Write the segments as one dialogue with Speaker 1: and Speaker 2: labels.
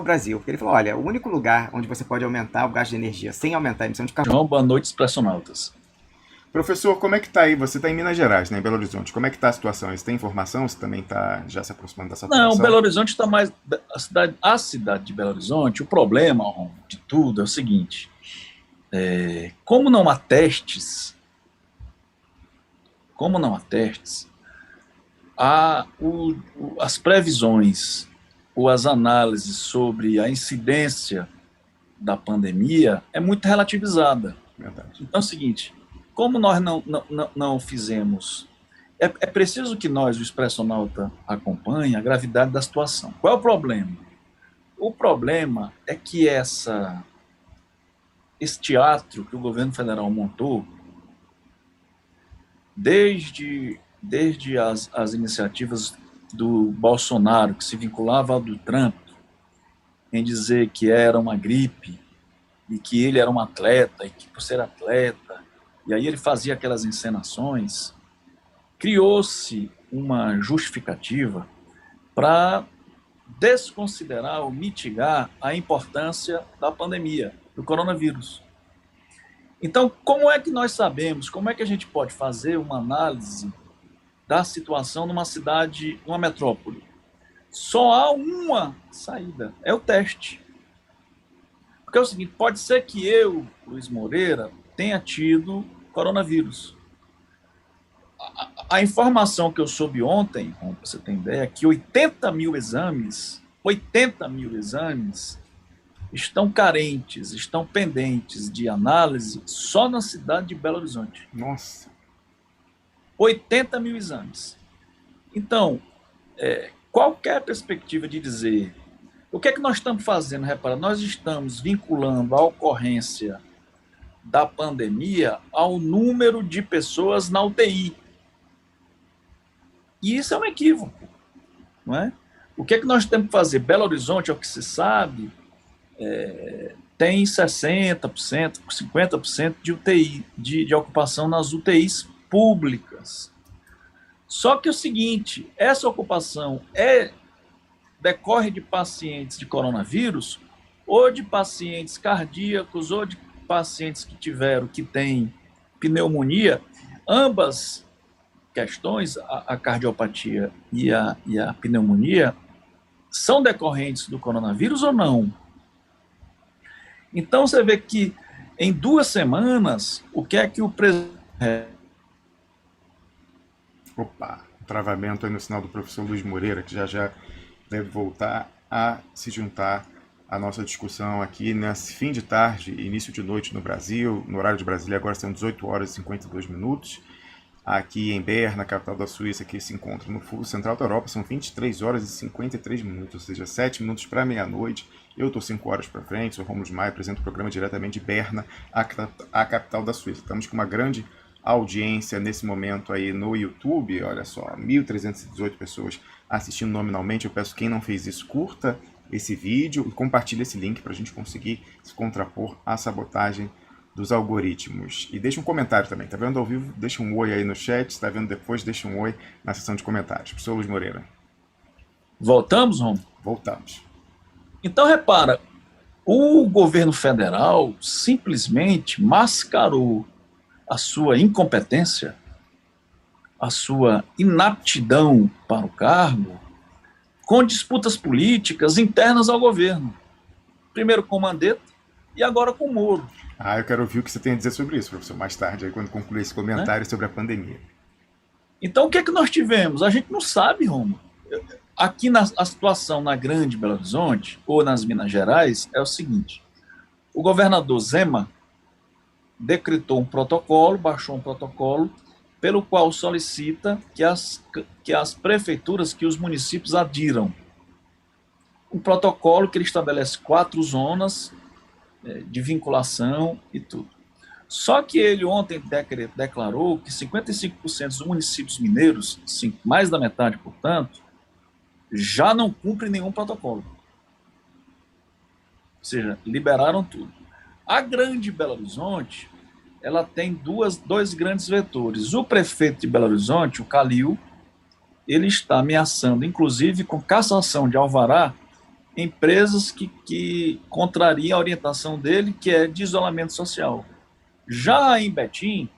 Speaker 1: Brasil. Porque ele falou, olha, o único lugar onde você pode aumentar o gasto de energia sem aumentar a emissão de carbono...
Speaker 2: João, boa noite, expressionautas.
Speaker 3: Professor, como é que está aí? Você está em Minas Gerais, né, em Belo Horizonte. Como é que está a situação? Você tem informação? Você também está já se aproximando dessa situação?
Speaker 2: Não, Belo Horizonte está mais... A cidade de Belo Horizonte, o problema de tudo é o seguinte, como não há testes, as previsões ou as análises sobre a incidência da pandemia é muito relativizada.
Speaker 3: Verdade.
Speaker 2: Então é o seguinte, como nós não fizemos... É preciso que nós, o Expressionauta, acompanhe a gravidade da situação. Qual é o problema? O problema é que esse teatro que o governo federal montou, desde as iniciativas do Bolsonaro, que se vinculava ao do Trump, em dizer que era uma gripe, e que ele era um atleta, e que por ser atleta, e aí ele fazia aquelas encenações, criou-se uma justificativa para desconsiderar ou mitigar a importância da pandemia, do coronavírus. Então, como é que nós sabemos, como é que a gente pode fazer uma análise da situação numa cidade, numa metrópole? Só há uma saída, é o teste. Porque é o seguinte, pode ser que eu, Luiz Moreira, tenha tido coronavírus. A informação que eu soube ontem, para você ter ideia, é que 80 mil exames estão carentes, estão pendentes de análise só na cidade de Belo Horizonte.
Speaker 3: Nossa.
Speaker 2: 80 mil exames. Então, qualquer perspectiva de dizer... O que é que nós estamos fazendo? Repara, nós estamos vinculando a ocorrência da pandemia ao número de pessoas na UTI. E isso é um equívoco, não é? O que é que nós temos que fazer? Belo Horizonte, é o que se sabe, tem 60%, 50% de UTI, de ocupação nas UTIs públicas. Só que é o seguinte, essa ocupação decorre de pacientes de coronavírus ou de pacientes cardíacos ou de pacientes que têm pneumonia. Ambas questões, a cardiopatia e a pneumonia, são decorrentes do coronavírus ou não? Então você vê que em 2 semanas, o que é que o presidente...
Speaker 3: Opa, um travamento aí no sinal do professor Luiz Moreira, que já deve voltar a se juntar à nossa discussão aqui nesse fim de tarde, início de noite no Brasil, no horário de Brasília, agora são 18 horas e 52 minutos. Aqui em Berna, capital da Suíça, que se encontra no fundo central da Europa, são 23 horas e 53 minutos, ou seja, 7 minutos para meia-noite. Eu estou 5 horas para frente, sou Rômulo Maia, apresento o programa diretamente de Berna, a capital da Suíça. Estamos com uma grande audiência nesse momento aí no YouTube, olha só, 1.318 pessoas assistindo nominalmente. Eu peço quem não fez isso, curta esse vídeo e compartilhe esse link para a gente conseguir se contrapor à sabotagem dos algoritmos. E deixa um comentário também, tá vendo ao vivo? Deixa um oi aí no chat, está vendo depois, deixa um oi na seção de comentários. Professor Luiz Moreira.
Speaker 2: Voltamos, Rom?
Speaker 3: Voltamos.
Speaker 2: Então, repara, o governo federal simplesmente mascarou a sua incompetência, a sua inaptidão para o cargo, com disputas políticas internas ao governo. Primeiro com Mandetta e agora com Moro.
Speaker 3: Eu quero ouvir o que você tem a dizer sobre isso, professor, mais tarde, aí, quando concluir esse comentário sobre a pandemia.
Speaker 2: Então, o que é que nós tivemos? A gente não sabe, Roma. Aqui a situação na Grande Belo Horizonte, ou nas Minas Gerais, é o seguinte. O governador Zema decretou um protocolo, baixou um protocolo, pelo qual solicita que as prefeituras, que os municípios adiram. Um protocolo que ele estabelece 4 zonas de vinculação e tudo. Só que ele ontem declarou que 55% dos municípios mineiros, mais da metade, portanto, já não cumprem nenhum protocolo. Ou seja, liberaram tudo. A Grande Belo Horizonte, ela tem dois grandes vetores. O prefeito de Belo Horizonte, o Calil, ele está ameaçando, inclusive com cassação de alvará, empresas que contrariam a orientação dele, que é de isolamento social. Já em Betim,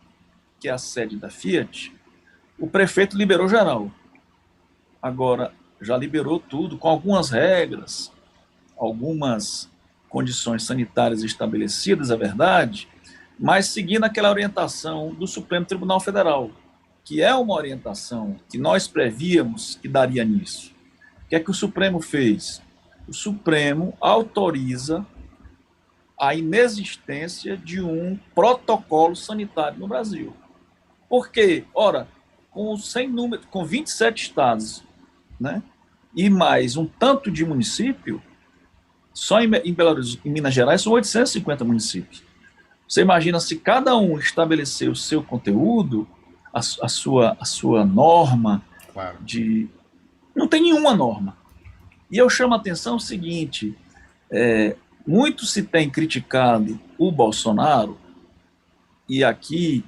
Speaker 2: que é a sede da Fiat, o prefeito liberou geral. Agora, já liberou tudo, com algumas regras, algumas condições sanitárias estabelecidas, é verdade, mas seguindo aquela orientação do Supremo Tribunal Federal, que é uma orientação que nós prevíamos que daria nisso. O que é que o Supremo fez? O Supremo autoriza a inexistência de um protocolo sanitário no Brasil. Por quê? Ora, com 27 estados, né, e mais um tanto de município, só em Belo Horizonte, em Minas Gerais, são 850 municípios. Você imagina se cada um estabelecer o seu conteúdo, a sua norma,
Speaker 3: Claro.
Speaker 2: Não tem nenhuma norma. E eu chamo a atenção o seguinte, muito se tem criticado o Bolsonaro, e aqui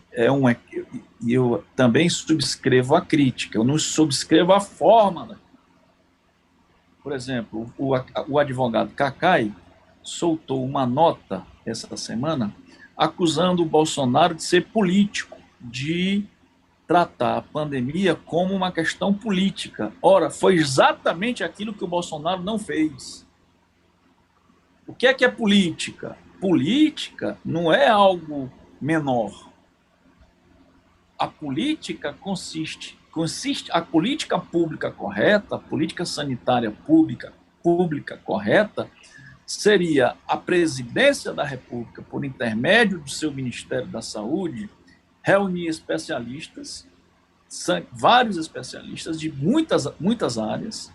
Speaker 2: eu também subscrevo a crítica, eu não subscrevo a forma. Por exemplo, o advogado Cacai soltou uma nota essa semana acusando o Bolsonaro de ser político, de tratar a pandemia como uma questão política. Ora, foi exatamente aquilo que o Bolsonaro não fez. O que é política? Política não é algo menor. A política consiste a política pública correta, a política sanitária pública correta, seria a presidência da República, por intermédio do seu Ministério da Saúde, reunir especialistas, vários especialistas de muitas áreas,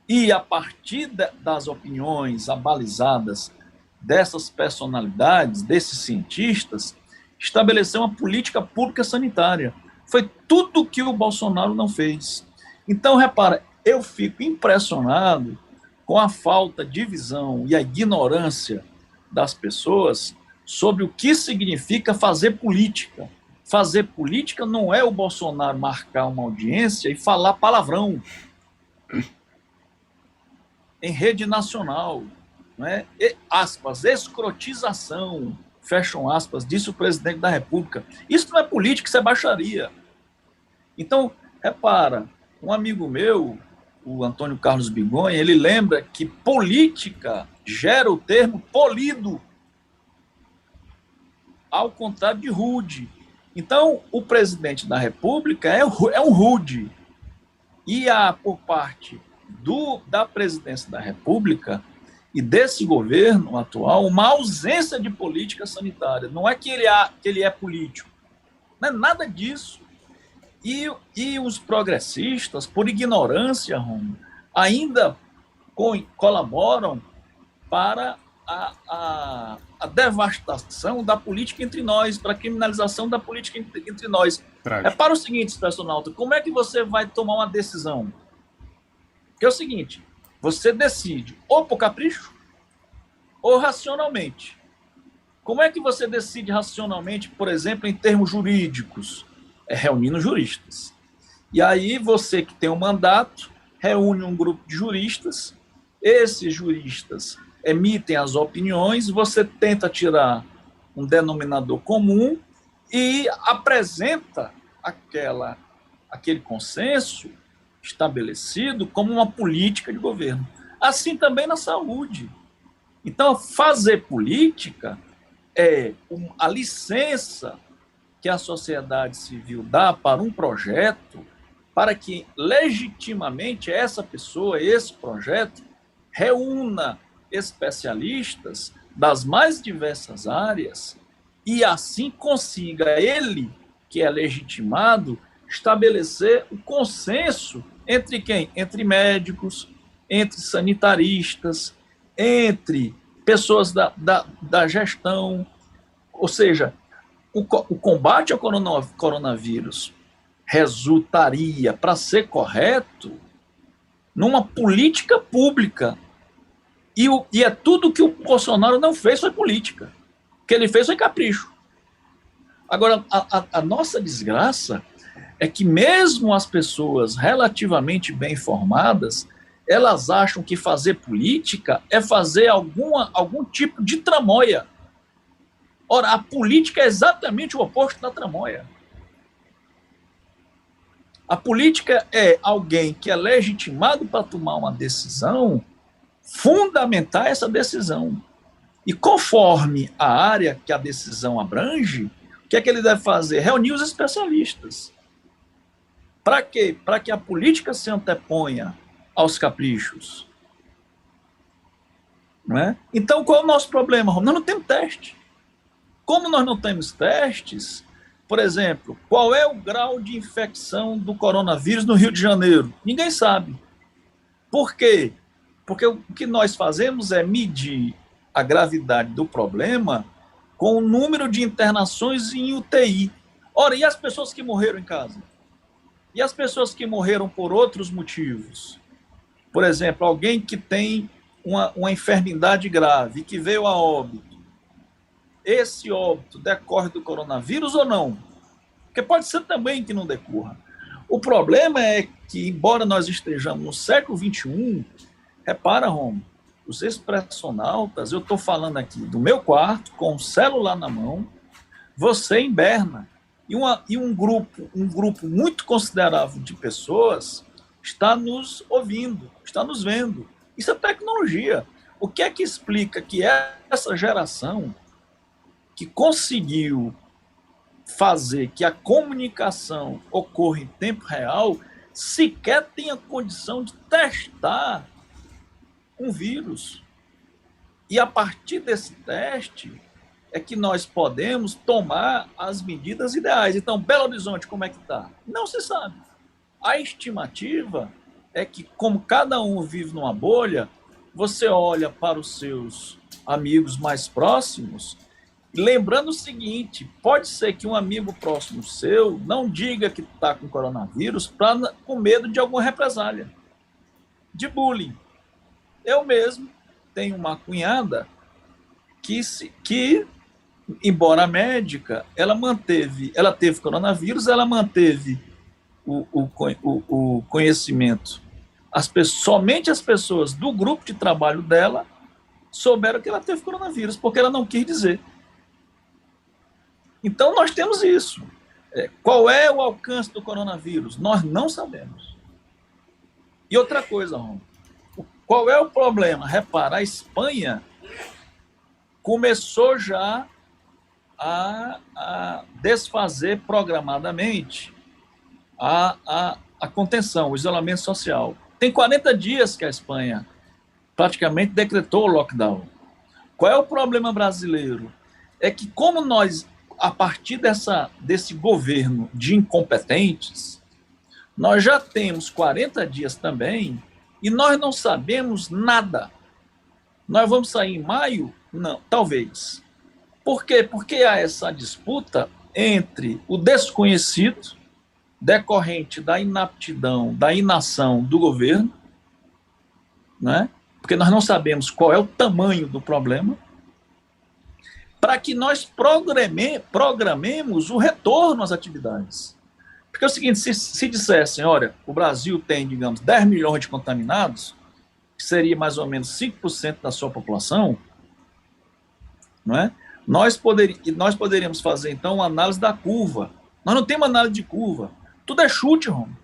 Speaker 2: e a partir das opiniões abalizadas dessas personalidades, desses cientistas, estabelecer uma política pública sanitária. Foi tudo que o Bolsonaro não fez. Então, repara, eu fico impressionado com a falta de visão e a ignorância das pessoas sobre o que significa fazer política. Fazer política não é o Bolsonaro marcar uma audiência e falar palavrão em rede nacional, né? Aspas, escrotização, fecham aspas, disse o presidente da República. Isso não é política, isso é baixaria. Então, repara, um amigo meu, o Antônio Carlos Bigonha, ele lembra que política gera o termo polido, ao contrário de rude. Então, o presidente da República é um rude. E há, por parte da presidência da República e desse governo atual, uma ausência de política sanitária. Não é que ele é político. Não é nada disso. E os progressistas, por ignorância, ainda colaboram para a devastação da política entre nós, para a criminalização da política entre nós. É para o seguinte, astronauta, como é que você vai tomar uma decisão? Que é o seguinte, você decide ou por capricho ou racionalmente. Como é que você decide racionalmente, por exemplo, em termos jurídicos? É reunindo juristas. E aí você que tem um mandato, reúne um grupo de juristas, esses juristas emitem as opiniões, você tenta tirar um denominador comum e apresenta aquele consenso estabelecido como uma política de governo. Assim também na saúde. Então, fazer política é a licença que a sociedade civil dá para um projeto, para que legitimamente essa pessoa, esse projeto, reúna especialistas das mais diversas áreas e assim consiga ele, que é legitimado, estabelecer o consenso entre quem? Entre médicos, entre sanitaristas, entre pessoas da gestão. Ou seja, o combate ao coronavírus resultaria, para ser correto, numa política pública. E é tudo que o Bolsonaro não fez foi política. O que ele fez foi capricho. Agora, a nossa desgraça é que mesmo as pessoas relativamente bem informadas, Elas acham que fazer política é fazer algum tipo de tramóia. Ora, a política é exatamente o oposto da tramóia. A política é alguém que é legitimado para tomar uma decisão, fundamentar essa decisão. E conforme a área que a decisão abrange, o que é que ele deve fazer? Reunir os especialistas. Para quê? Para que a política se anteponha aos caprichos. Não é? Então, qual é o nosso problema? Nós não temos teste. Como nós não temos testes, por exemplo, qual é o grau de infecção do coronavírus no Rio de Janeiro? Ninguém sabe. Por quê? Porque o que nós fazemos é medir a gravidade do problema com o número de internações em UTI. Ora, e as pessoas que morreram em casa? E as pessoas que morreram por outros motivos? Por exemplo, alguém que tem uma enfermidade grave, que veio a óbito. Esse óbito decorre do coronavírus ou não? Porque pode ser também que não decorra. O problema é que, embora nós estejamos no século XXI, repara, Romo, os expressionautas, eu estou falando aqui do meu quarto, com o celular na mão, você em Berna, e um grupo muito considerável de pessoas está nos ouvindo, está nos vendo. Isso é tecnologia. O que é que explica que essa geração que conseguiu fazer que a comunicação ocorra em tempo real sequer tenha condição de testar um vírus? E a partir desse teste é que nós podemos tomar as medidas ideais. Então, Belo Horizonte, como é que está? Não se sabe. A estimativa é que, como cada um vive numa bolha, você olha para os seus amigos mais próximos, lembrando o seguinte, pode ser que um amigo próximo seu não diga que está com coronavírus com medo de alguma represália, de bullying. Eu mesmo tenho uma cunhada que embora médica, ela teve coronavírus, ela manteve o conhecimento. Somente as pessoas do grupo de trabalho dela souberam que ela teve coronavírus, porque ela não quis dizer. Então, nós temos isso. Qual é o alcance do coronavírus? Nós não sabemos. E outra coisa, Ron, qual é o problema? Repara, a Espanha começou já a desfazer programadamente a contenção, o isolamento social. Tem 40 dias que a Espanha praticamente decretou o lockdown. Qual é o problema brasileiro? É que como nós, a partir desse governo de incompetentes, nós já temos 40 dias também e nós não sabemos nada. Nós vamos sair em maio? Não, talvez. Por quê? Porque há essa disputa entre o desconhecido, decorrente da inaptidão, da inação do governo, né? Porque nós não sabemos qual é o tamanho do problema, para que nós programemos o retorno às atividades. Porque é o seguinte, se dissessem, olha, o Brasil tem, digamos, 10 milhões de contaminados, que seria mais ou menos 5% da sua população, não é? Nós poderíamos fazer, então, uma análise da curva. Nós não temos análise de curva. Tudo é chute, Romo.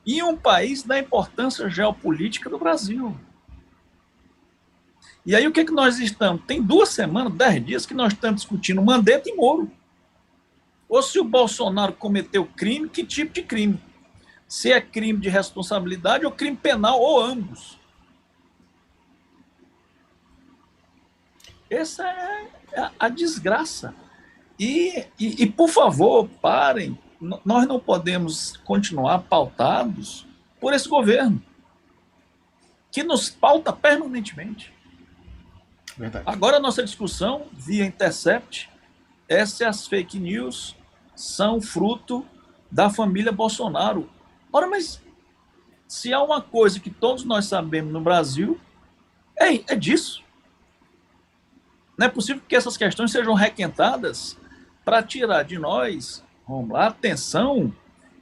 Speaker 2: E um país da importância geopolítica do Brasil. E aí o que nós estamos? Tem 2 semanas, 10 dias que nós estamos discutindo Mandetta e Moro. Ou se o Bolsonaro cometeu crime, que tipo de crime? Se é crime de responsabilidade ou crime penal, ou ambos. Essa é a desgraça. E, por favor, parem. Nós não podemos continuar pautados por esse governo, que nos pauta permanentemente.
Speaker 3: Verdade.
Speaker 2: Agora, a nossa discussão, via Intercept, é se as fake news são fruto da família Bolsonaro. Ora, mas se há uma coisa que todos nós sabemos no Brasil, é disso. Não é possível que essas questões sejam requentadas para tirar de nós, vamos lá, a atenção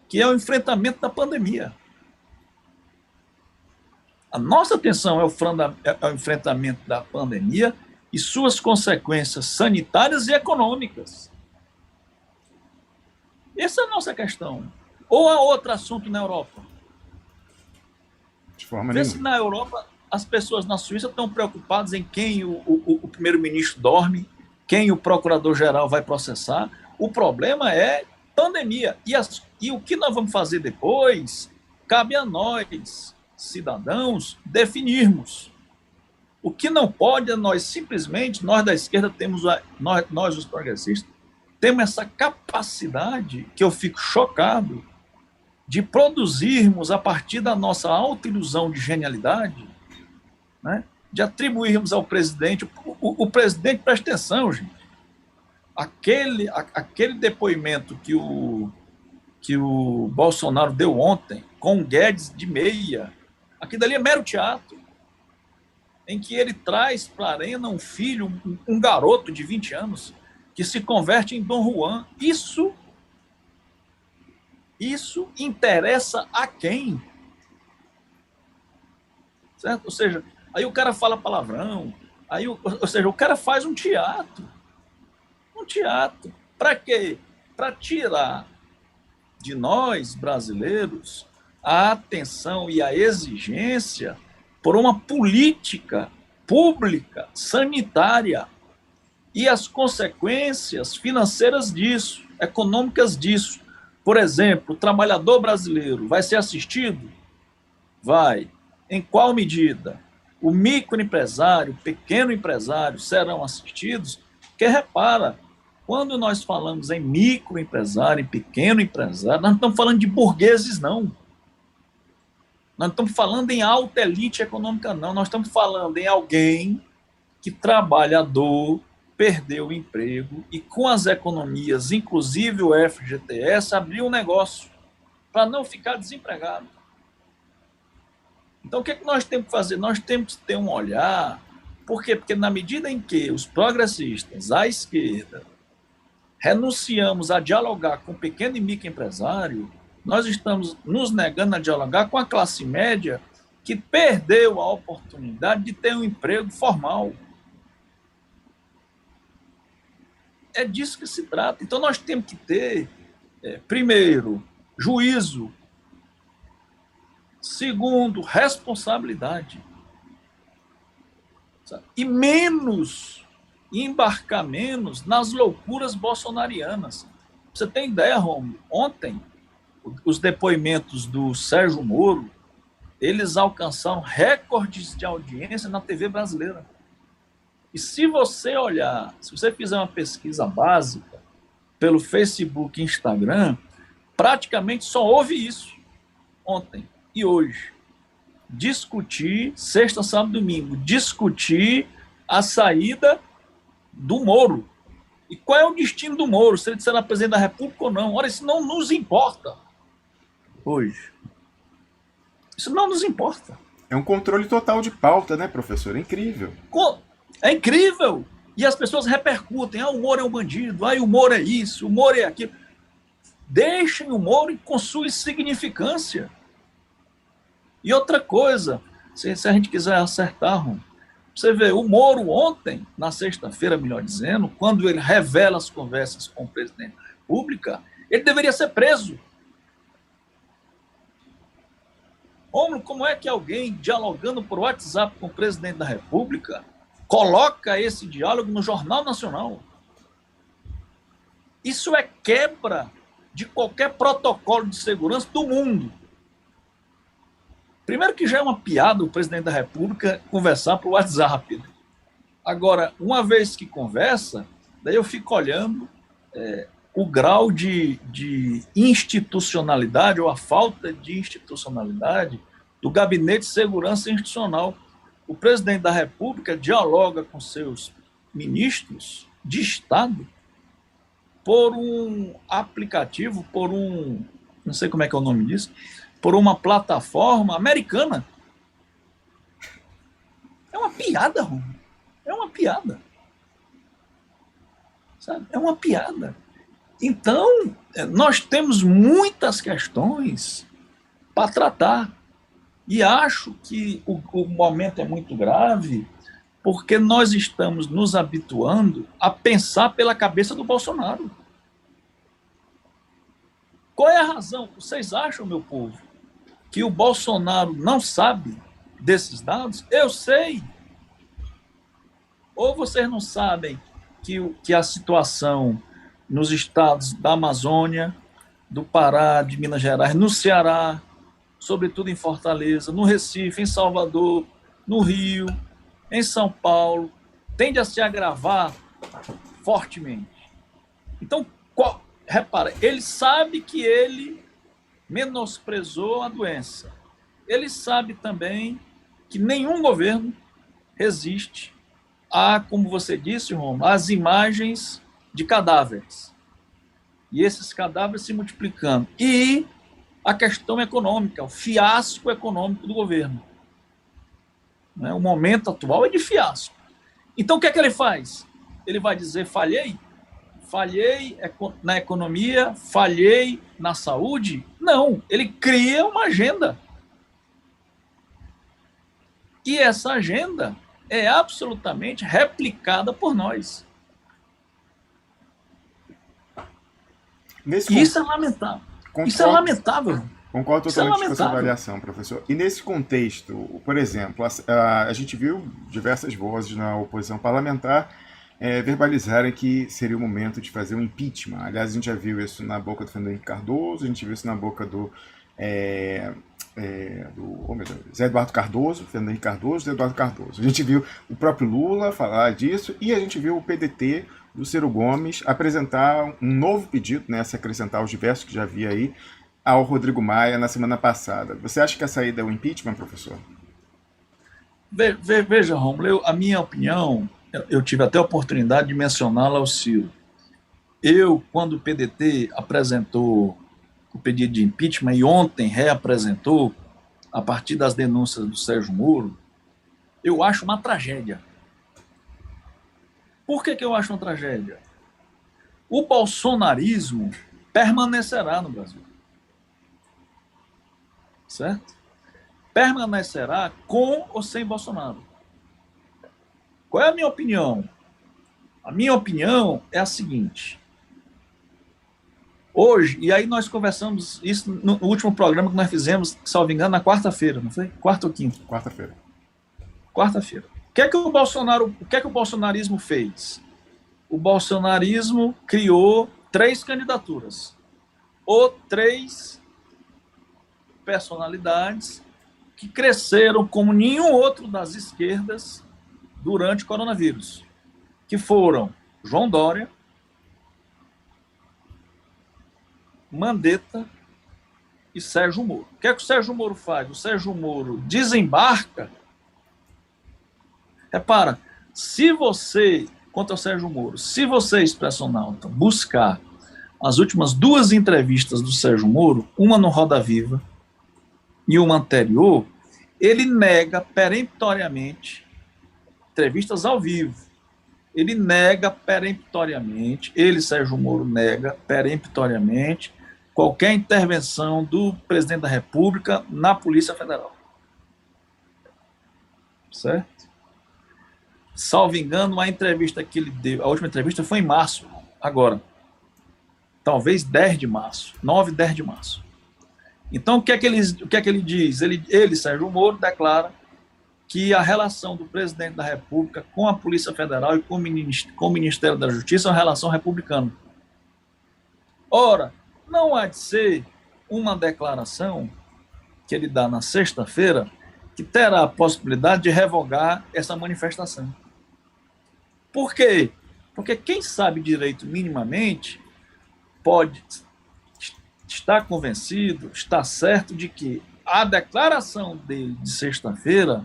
Speaker 2: que é o enfrentamento da pandemia. A nossa atenção é o enfrentamento da pandemia e suas consequências sanitárias e econômicas. Essa é a nossa questão. Ou há outro assunto na Europa?
Speaker 3: De forma
Speaker 2: Vê se
Speaker 3: nenhuma.
Speaker 2: na Europa as pessoas na Suíça estão preocupadas em quem o primeiro-ministro dorme, quem o procurador-geral vai processar. O problema é pandemia. E o que nós vamos fazer depois, cabe a nós, cidadãos, definirmos. O que não pode é nós simplesmente, nós da esquerda temos, nós os progressistas, temos essa capacidade, que eu fico chocado, de produzirmos a partir da nossa autoilusão de genialidade, né, de atribuirmos ao presidente, o presidente, presta atenção, gente, aquele depoimento que o Bolsonaro deu ontem, com o Guedes de meia, aquilo ali é mero teatro, em que ele traz para a arena um filho, um garoto de 20 anos, que se converte em Dom Juan. Isso interessa a quem? Certo? Ou seja, aí o cara fala palavrão, ou seja, o cara faz um teatro. Um teatro. Para quê? Para tirar de nós, brasileiros, a atenção e a exigência por uma política pública, sanitária, e as consequências financeiras disso, econômicas disso. Por exemplo, o trabalhador brasileiro vai ser assistido? Vai. Em qual medida? O microempresário, o pequeno empresário serão assistidos? Porque repara, quando nós falamos em microempresário, em pequeno empresário, nós não estamos falando de burgueses, não. Nós não estamos falando em alta elite econômica, não. Nós estamos falando em alguém que, trabalhador, perdeu o emprego e, com as economias, inclusive o FGTS, abriu um negócio para não ficar desempregado. Então, o que é que nós temos que fazer? Nós temos que ter um olhar. Por quê? Porque na medida em que os progressistas, a esquerda, renunciamos a dialogar com o pequeno e microempresário, nós estamos nos negando a dialogar com a classe média que perdeu a oportunidade de ter um emprego formal. É disso que se trata. Então, nós temos que ter, primeiro, juízo. Segundo, responsabilidade. Sabe? E embarcar menos nas loucuras bolsonarianas. Você tem ideia, Romulo? Ontem, os depoimentos do Sérgio Moro, eles alcançaram recordes de audiência na TV brasileira. E se você olhar, se você fizer uma pesquisa básica pelo Facebook e Instagram, praticamente só houve isso ontem e hoje. Discutir, sexta, sábado e domingo, discutir a saída do Moro. E qual é o destino do Moro? Se ele será presidente da República ou não? Ora, isso não nos importa hoje. Isso não nos importa.
Speaker 3: É um controle total de pauta, né, professor? É incrível.
Speaker 2: É incrível. E as pessoas repercutem. O Moro é um bandido. O Moro é isso. O Moro é aquilo. Deixem o Moro com sua insignificância. E outra coisa, se a gente quiser acertar, você vê, o Moro ontem, na sexta-feira, melhor dizendo, quando ele revela as conversas com o presidente da República, ele deveria ser preso. Como é que alguém dialogando por WhatsApp com o presidente da República coloca esse diálogo no Jornal Nacional? Isso é quebra de qualquer protocolo de segurança do mundo. Primeiro que já é uma piada o presidente da República conversar por WhatsApp. Agora, uma vez que conversa, daí eu fico olhando o grau de institucionalidade ou a falta de institucionalidade do Gabinete de Segurança Institucional. O presidente da República dialoga com seus ministros de Estado por um aplicativo, não sei como é que é o nome disso, por uma plataforma americana. É uma piada, Romulo. É uma piada. Sabe? É uma piada. Então, nós temos muitas questões para tratar. E acho que o momento é muito grave porque nós estamos nos habituando a pensar pela cabeça do Bolsonaro. Qual é a razão? Vocês acham, meu povo, que o Bolsonaro não sabe desses dados? Eu sei. Ou vocês não sabem que a situação nos estados da Amazônia, do Pará, de Minas Gerais, no Ceará, sobretudo em Fortaleza, no Recife, em Salvador, no Rio, em São Paulo, tende a se agravar fortemente. Então, repara, ele sabe que ele menosprezou a doença. Ele sabe também que nenhum governo resiste a, como você disse, Romo, as imagens de cadáveres. E esses cadáveres se multiplicando. E a questão econômica, o fiasco econômico do governo. O momento atual é de fiasco. Então, o que é que ele faz? Ele vai dizer, falhei? Falhei na economia? Falhei na saúde? Não, ele cria uma agenda. E essa agenda é absolutamente replicada por nós. Isso é lamentável. Isso é lamentável.
Speaker 3: Concordo totalmente com a sua avaliação, professor. E nesse contexto, por exemplo, a gente viu diversas vozes na oposição parlamentar verbalizarem que seria o momento de fazer um impeachment. Aliás, a gente já viu isso na boca do Fernando Henrique Cardoso, a gente viu isso na boca do Zé Eduardo Cardoso, Fernando Henrique Cardoso, Zé Eduardo Cardoso. A gente viu o próprio Lula falar disso e a gente viu o PDT do Ciro Gomes apresentar um novo pedido, né, se acrescentar aos diversos que já havia aí, ao Rodrigo Maia na semana passada. Você acha que a saída é o impeachment, professor?
Speaker 2: Veja, Romulo, a minha opinião, eu tive até a oportunidade de mencioná-la ao Ciro. Quando o PDT apresentou o pedido de impeachment e ontem reapresentou, a partir das denúncias do Sérgio Moro, eu acho uma tragédia. Por que eu acho uma tragédia? O bolsonarismo permanecerá no Brasil. Certo? Permanecerá com ou sem Bolsonaro. Qual é a minha opinião? A minha opinião é a seguinte. Hoje, e aí nós conversamos isso no último programa que nós fizemos, salvo engano, na quarta-feira, não foi? Quarta ou quinta?
Speaker 3: Quarta-feira.
Speaker 2: Quarta-feira. O que é que o bolsonarismo fez? O bolsonarismo criou 3 candidaturas. Ou 3 personalidades que cresceram como nenhum outro das esquerdas durante o coronavírus, que foram João Dória, Mandetta e Sérgio Moro. O que é que o Sérgio Moro faz? O Sérgio Moro desembarca. Repara, quanto ao Sérgio Moro, se você, expressionauta, buscar as últimas 2 entrevistas do Sérgio Moro, uma no Roda Viva e uma anterior, ele nega peremptoriamente, entrevistas ao vivo, Sérgio Moro, nega peremptoriamente qualquer intervenção do presidente da República na Polícia Federal. Certo? Salvo engano, a entrevista que ele deu, a última entrevista foi em março, agora. Talvez 10 de março, 9, 10 de março. Então, o que é que ele diz? Ele, Sérgio Moro, declara que a relação do presidente da República com a Polícia Federal e com o Ministério da Justiça é uma relação republicana. Ora, não há de ser uma declaração que ele dá na sexta-feira que terá a possibilidade de revogar essa manifestação. Por quê? Porque quem sabe direito minimamente pode estar convencido, está certo de que a declaração dele de sexta-feira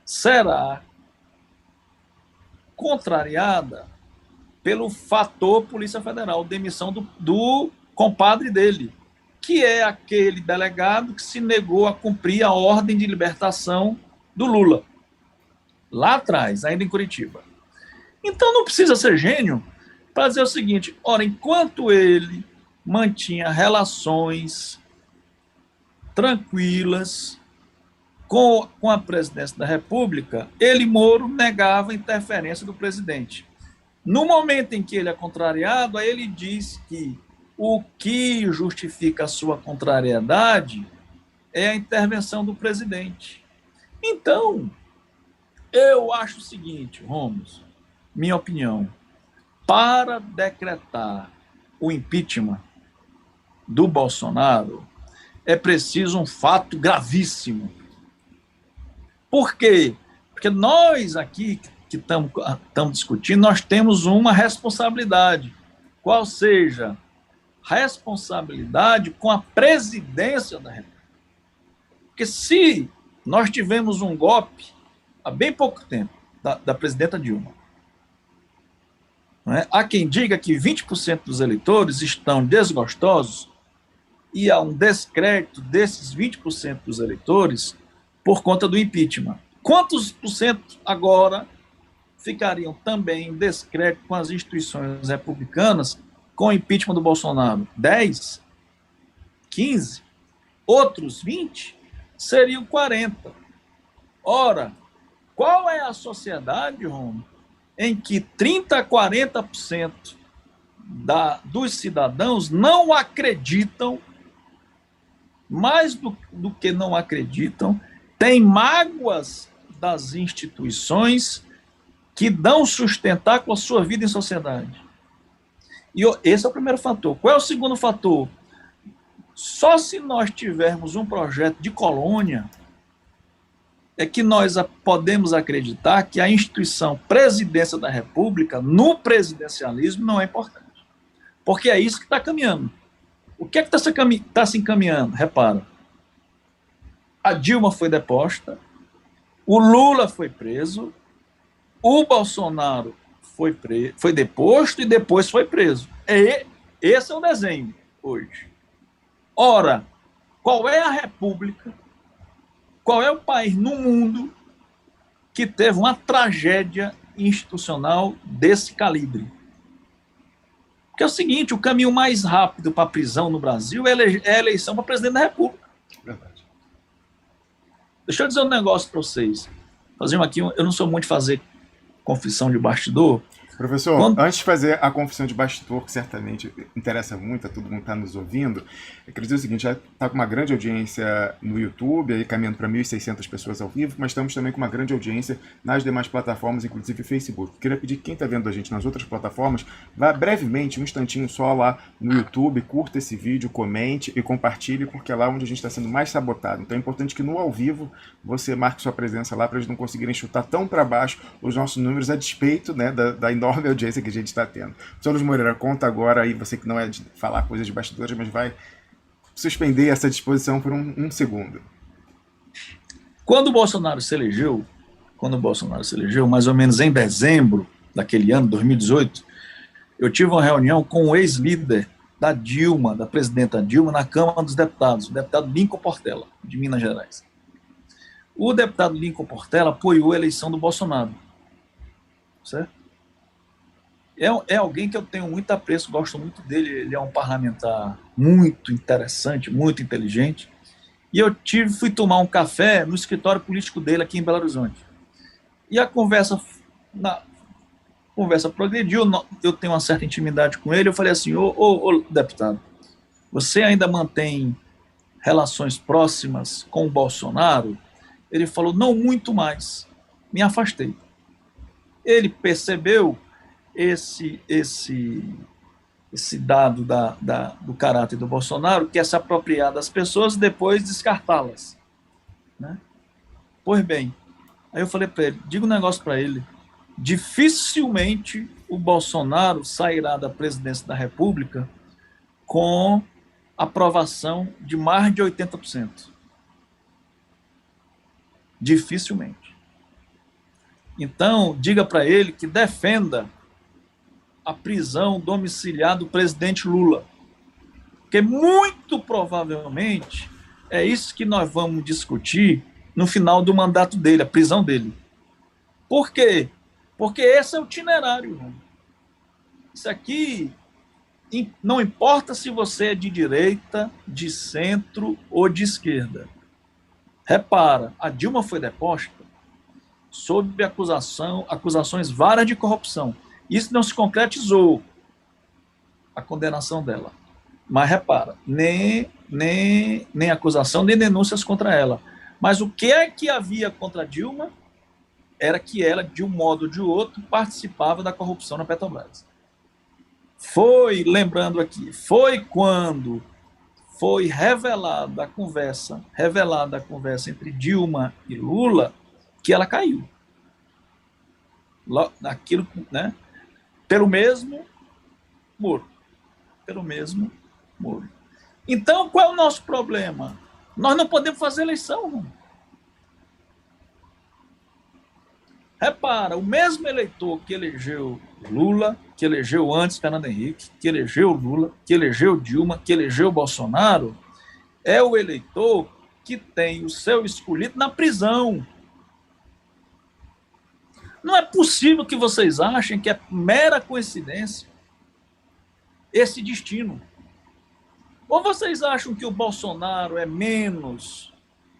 Speaker 2: será contrariada pelo fator Polícia Federal, demissão do compadre dele, que é aquele delegado que se negou a cumprir a ordem de libertação do Lula, lá atrás, ainda em Curitiba. Então não precisa ser gênio para dizer o seguinte: ora, enquanto ele mantinha relações tranquilas com a presidência da República, ele, Moro, negava a interferência do presidente. No momento em que ele é contrariado, aí ele diz que o que justifica a sua contrariedade é a intervenção do presidente. Então, eu acho o seguinte, Romos, minha opinião, para decretar o impeachment do Bolsonaro, é preciso um fato gravíssimo. Por quê? Porque nós aqui que estamos discutindo, nós temos uma responsabilidade, qual seja responsabilidade com a presidência da República. Porque se nós tivemos um golpe há bem pouco tempo da presidenta Dilma, não é? Há quem diga que 20% dos eleitores estão desgostosos e há um descrédito desses 20% dos eleitores por conta do impeachment. Quantos por cento agora ficariam também em descrédito com as instituições republicanas com o impeachment do Bolsonaro? 10? 15? Outros 20? Seriam 40. Ora, qual é a sociedade, Romo, em que 30% a 40% dos cidadãos não acreditam, mais do que não acreditam, têm mágoas das instituições que dão sustentar com a sua vida em sociedade? E esse é o primeiro fator. Qual é o segundo fator? Só se nós tivermos um projeto de colônia é que nós podemos acreditar que a instituição presidência da República, no presidencialismo, não é importante. Porque é isso que está caminhando. O que é que está se encaminhando? Repara, a Dilma foi deposta, o Lula foi preso, o Bolsonaro foi deposto e depois foi preso. Esse é o desenho hoje. Ora, qual é a república, qual é o país no mundo que teve uma tragédia institucional desse calibre? Porque é o seguinte, o caminho mais rápido para a prisão no Brasil é a eleição para presidente da República.
Speaker 3: Verdade.
Speaker 2: Deixa eu dizer um negócio para vocês. Eu não sou muito de fazer confissão de bastidor.
Speaker 3: Professor, antes de fazer a confissão de bastidor, que certamente interessa muito a todo mundo que está nos ouvindo, eu queria dizer o seguinte, já está com uma grande audiência no YouTube, aí caminhando para 1.600 pessoas ao vivo, mas estamos também com uma grande audiência nas demais plataformas, inclusive Facebook. Queria pedir que quem está vendo a gente nas outras plataformas, vá brevemente, um instantinho só lá no YouTube, curta esse vídeo, comente e compartilhe, porque é lá onde a gente está sendo mais sabotado. Então é importante que no ao vivo você marque sua presença lá para eles não conseguirem chutar tão para baixo os nossos números a despeito, né, da enorme audiência que a gente está tendo. Professor Luiz Moreira, conta agora aí, você que não é de falar coisas de bastidores, mas vai suspender essa disposição por um segundo.
Speaker 2: Quando o Bolsonaro se elegeu, mais ou menos em dezembro daquele ano, 2018, eu tive uma reunião com o ex-líder da Dilma, da presidenta Dilma, na Câmara dos Deputados, o deputado Lincoln Portela, de Minas Gerais. O deputado Lincoln Portela apoiou a eleição do Bolsonaro. Certo? É alguém que eu tenho muito apreço, gosto muito dele, ele é um parlamentar muito interessante, muito inteligente, e eu fui tomar um café no escritório político dele aqui em Belo Horizonte. E a conversa progrediu, eu tenho uma certa intimidade com ele, eu falei assim, ô deputado, você ainda mantém relações próximas com o Bolsonaro? Ele falou, não muito mais, me afastei. Ele percebeu esse dado do caráter do Bolsonaro, que é se apropriar das pessoas e depois descartá-las. Né? Pois bem, aí eu falei para ele, diga um negócio para ele, dificilmente o Bolsonaro sairá da presidência da República com aprovação de mais de 80%. Dificilmente. Então, diga para ele que defenda a prisão domiciliar do presidente Lula. Porque muito provavelmente é isso que nós vamos discutir no final do mandato dele, a prisão dele. Por quê? Porque esse é o itinerário. Isso aqui não importa se você é de direita, de centro ou de esquerda. Repara, a Dilma foi deposta sob acusações várias de corrupção. Isso não se concretizou, a condenação dela. Mas repara, nem acusação, nem denúncias contra ela. Mas o que é que havia contra Dilma era que ela, de um modo ou de outro, participava da corrupção na Petrobras. Lembrando aqui, foi quando foi revelada a conversa entre Dilma e Lula, que ela caiu. Naquilo, né? Pelo mesmo muro. Então, qual é o nosso problema? Nós não podemos fazer eleição. Não. Repara, o mesmo eleitor que elegeu Lula, que elegeu antes Fernando Henrique, que elegeu Lula, que elegeu Dilma, que elegeu Bolsonaro, é o eleitor que tem o seu escolhido na prisão. Não é possível que vocês achem que é mera coincidência esse destino. Ou vocês acham que o Bolsonaro é menos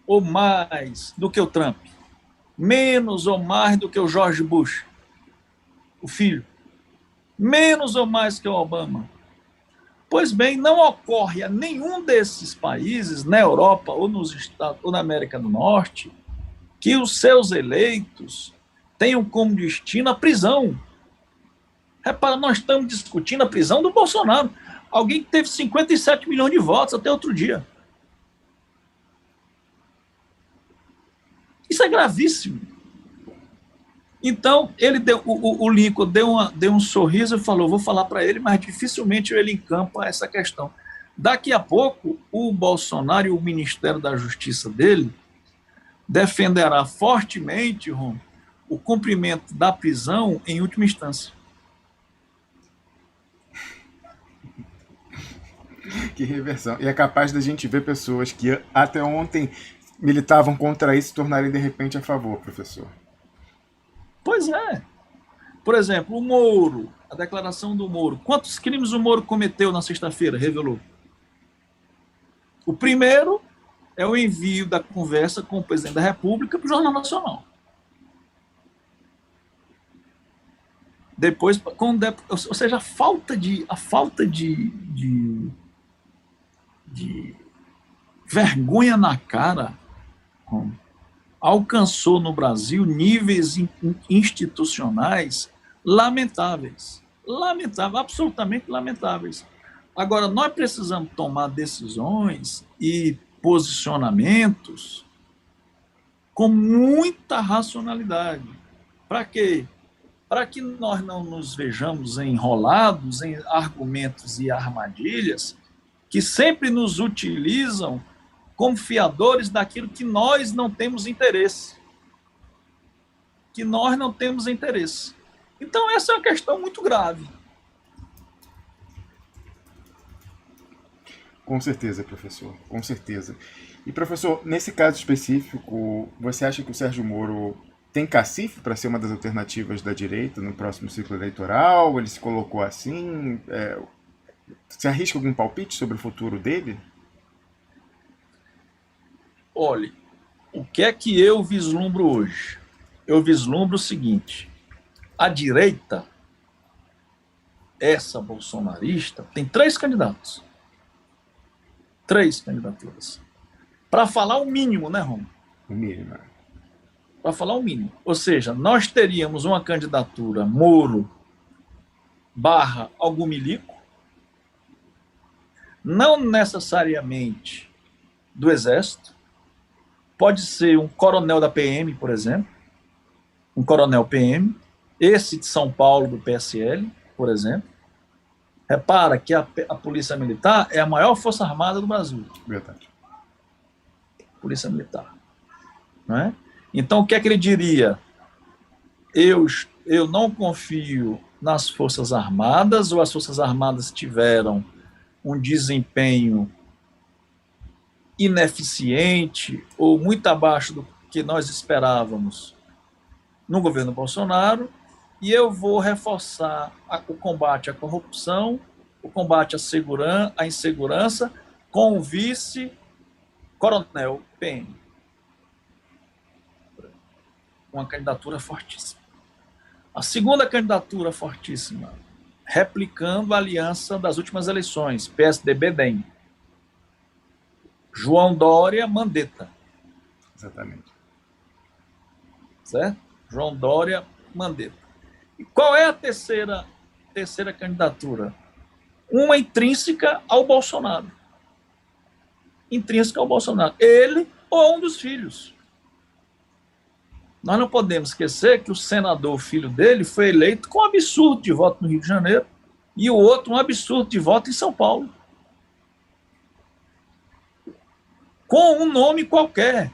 Speaker 2: ou mais do que o Trump? Menos ou mais do que o George Bush, o filho? Menos ou mais que o Obama? Pois bem, não ocorre a nenhum desses países, na Europa ou nos Estados, ou na América do Norte, que os seus eleitos tenham como destino a prisão. Repara, nós estamos discutindo a prisão do Bolsonaro. Alguém que teve 57 milhões de votos até outro dia. Isso é gravíssimo. Então, o Lincoln deu um sorriso e falou, vou falar para ele, mas dificilmente ele encampa essa questão. Daqui a pouco, o Bolsonaro e o Ministério da Justiça dele defenderá fortemente, Ron, o cumprimento da prisão em última instância.
Speaker 3: Que reversão. E é capaz da gente ver pessoas que até ontem militavam contra isso se tornarem de repente a favor, professor.
Speaker 2: Pois é. Por exemplo, o Moro, a declaração do Moro. Quantos crimes o Moro cometeu na sexta-feira? Revelou. O primeiro é o envio da conversa com o presidente da República para o Jornal Nacional. Depois, ou seja, a falta de vergonha na cara alcançou no Brasil níveis institucionais lamentáveis, absolutamente lamentáveis. Agora, nós precisamos tomar decisões e posicionamentos com muita racionalidade. Para quê? Para que nós não nos vejamos enrolados em argumentos e armadilhas que sempre nos utilizam como fiadores daquilo que nós não temos interesse. Então, essa é uma questão muito grave.
Speaker 3: Com certeza, professor, com certeza. E, professor, nesse caso específico, você acha que o Sérgio Moro tem cacife para ser uma das alternativas da direita no próximo ciclo eleitoral? Ele se colocou assim? Você arrisca algum palpite sobre o futuro dele?
Speaker 2: Olha, o que é que eu vislumbro hoje? Eu vislumbro o seguinte: a direita, essa bolsonarista, tem 3 candidatos. 3 candidaturas. Para falar o mínimo, né, Romo?
Speaker 3: O mínimo.
Speaker 2: Para falar o mínimo. Ou seja, nós teríamos uma candidatura Moro / algum milico, não necessariamente do Exército, pode ser um coronel da PM, por exemplo, um coronel PM, esse de São Paulo, do PSL, por exemplo. Repara que a Polícia Militar é a maior força armada do Brasil.
Speaker 3: Verdade.
Speaker 2: Polícia Militar. Não é? Então, o que é que ele diria? Eu não confio nas Forças Armadas, ou as Forças Armadas tiveram um desempenho ineficiente ou muito abaixo do que nós esperávamos no governo Bolsonaro, e eu vou reforçar o combate à corrupção, o combate à insegurança, com o vice-coronel PM. uma candidatura fortíssima. A segunda candidatura fortíssima, replicando a aliança das últimas eleições, PSDB-DEM. João Dória, Mandetta.
Speaker 3: Exatamente.
Speaker 2: Certo? João Dória, Mandetta. E qual é a terceira candidatura? Uma intrínseca ao Bolsonaro. Intrínseca ao Bolsonaro. Ele ou um dos filhos. Nós não podemos esquecer que o senador, filho dele, foi eleito com um absurdo de voto no Rio de Janeiro e o outro um absurdo de voto em São Paulo. Com um nome qualquer.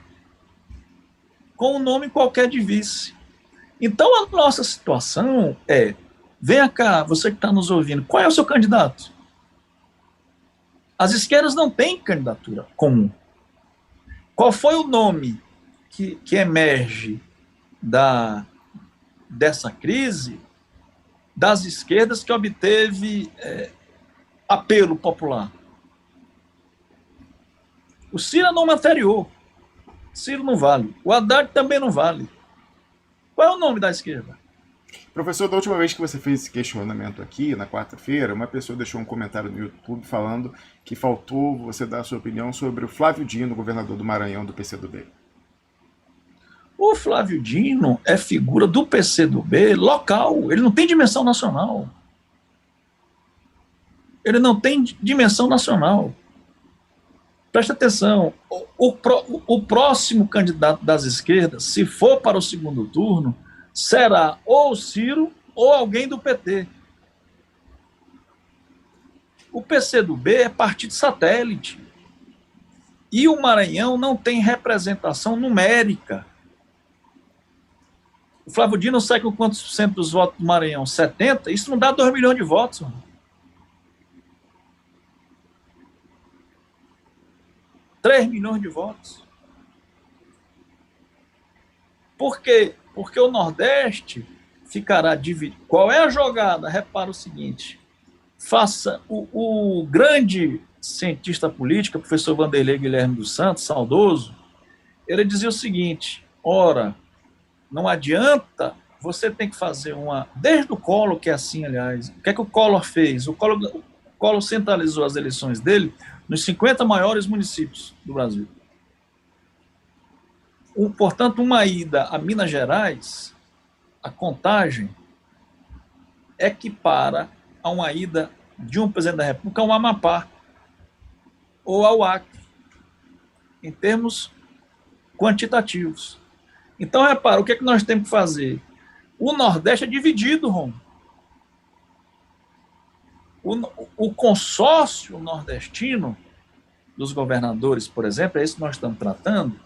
Speaker 2: Com um nome qualquer de vice. Então, a nossa situação é, venha cá, você que está nos ouvindo, qual é o seu candidato? As esquerdas não têm candidatura comum. Qual foi o nome que emerge dessa crise das esquerdas que obteve apelo popular? O Ciro é o nome anterior. Ciro não vale. O Haddad também não vale. Qual é o nome da esquerda?
Speaker 3: Professor, da última vez que você fez esse questionamento aqui, na quarta-feira, uma pessoa deixou um comentário no YouTube falando que faltou você dar a sua opinião sobre o Flávio Dino, governador do Maranhão, do PCdoB.
Speaker 2: O Flávio Dino é figura do PCdoB local. Ele não tem dimensão nacional. Ele não tem dimensão nacional. Presta atenção, o próximo candidato das esquerdas, se for para o segundo turno, será ou o Ciro ou alguém do PT. O PCdoB é partido satélite. E o Maranhão não tem representação numérica. O Flávio Dino sai com quantos por cento dos votos do Maranhão? 70%? Isso não dá 2 milhões de votos, mano. 3 milhões de votos. Por quê? Porque o Nordeste ficará dividido. Qual é a jogada? Repara o seguinte, o grande cientista político, professor Vanderlei Guilherme dos Santos, saudoso, ele dizia o seguinte, ora, não adianta, você tem que fazer desde o Collor, que é assim, aliás, o que é que o Collor fez? O Collor centralizou as eleições dele nos 50 maiores municípios do Brasil. Portanto, uma ida a Minas Gerais, a contagem equipara a uma ida de um presidente da República ao Amapá ou ao Acre, em termos quantitativos. Então, repara, o que é que nós temos que fazer? O Nordeste é dividido, Rom. O consórcio nordestino dos governadores, por exemplo, é isso que nós estamos tratando,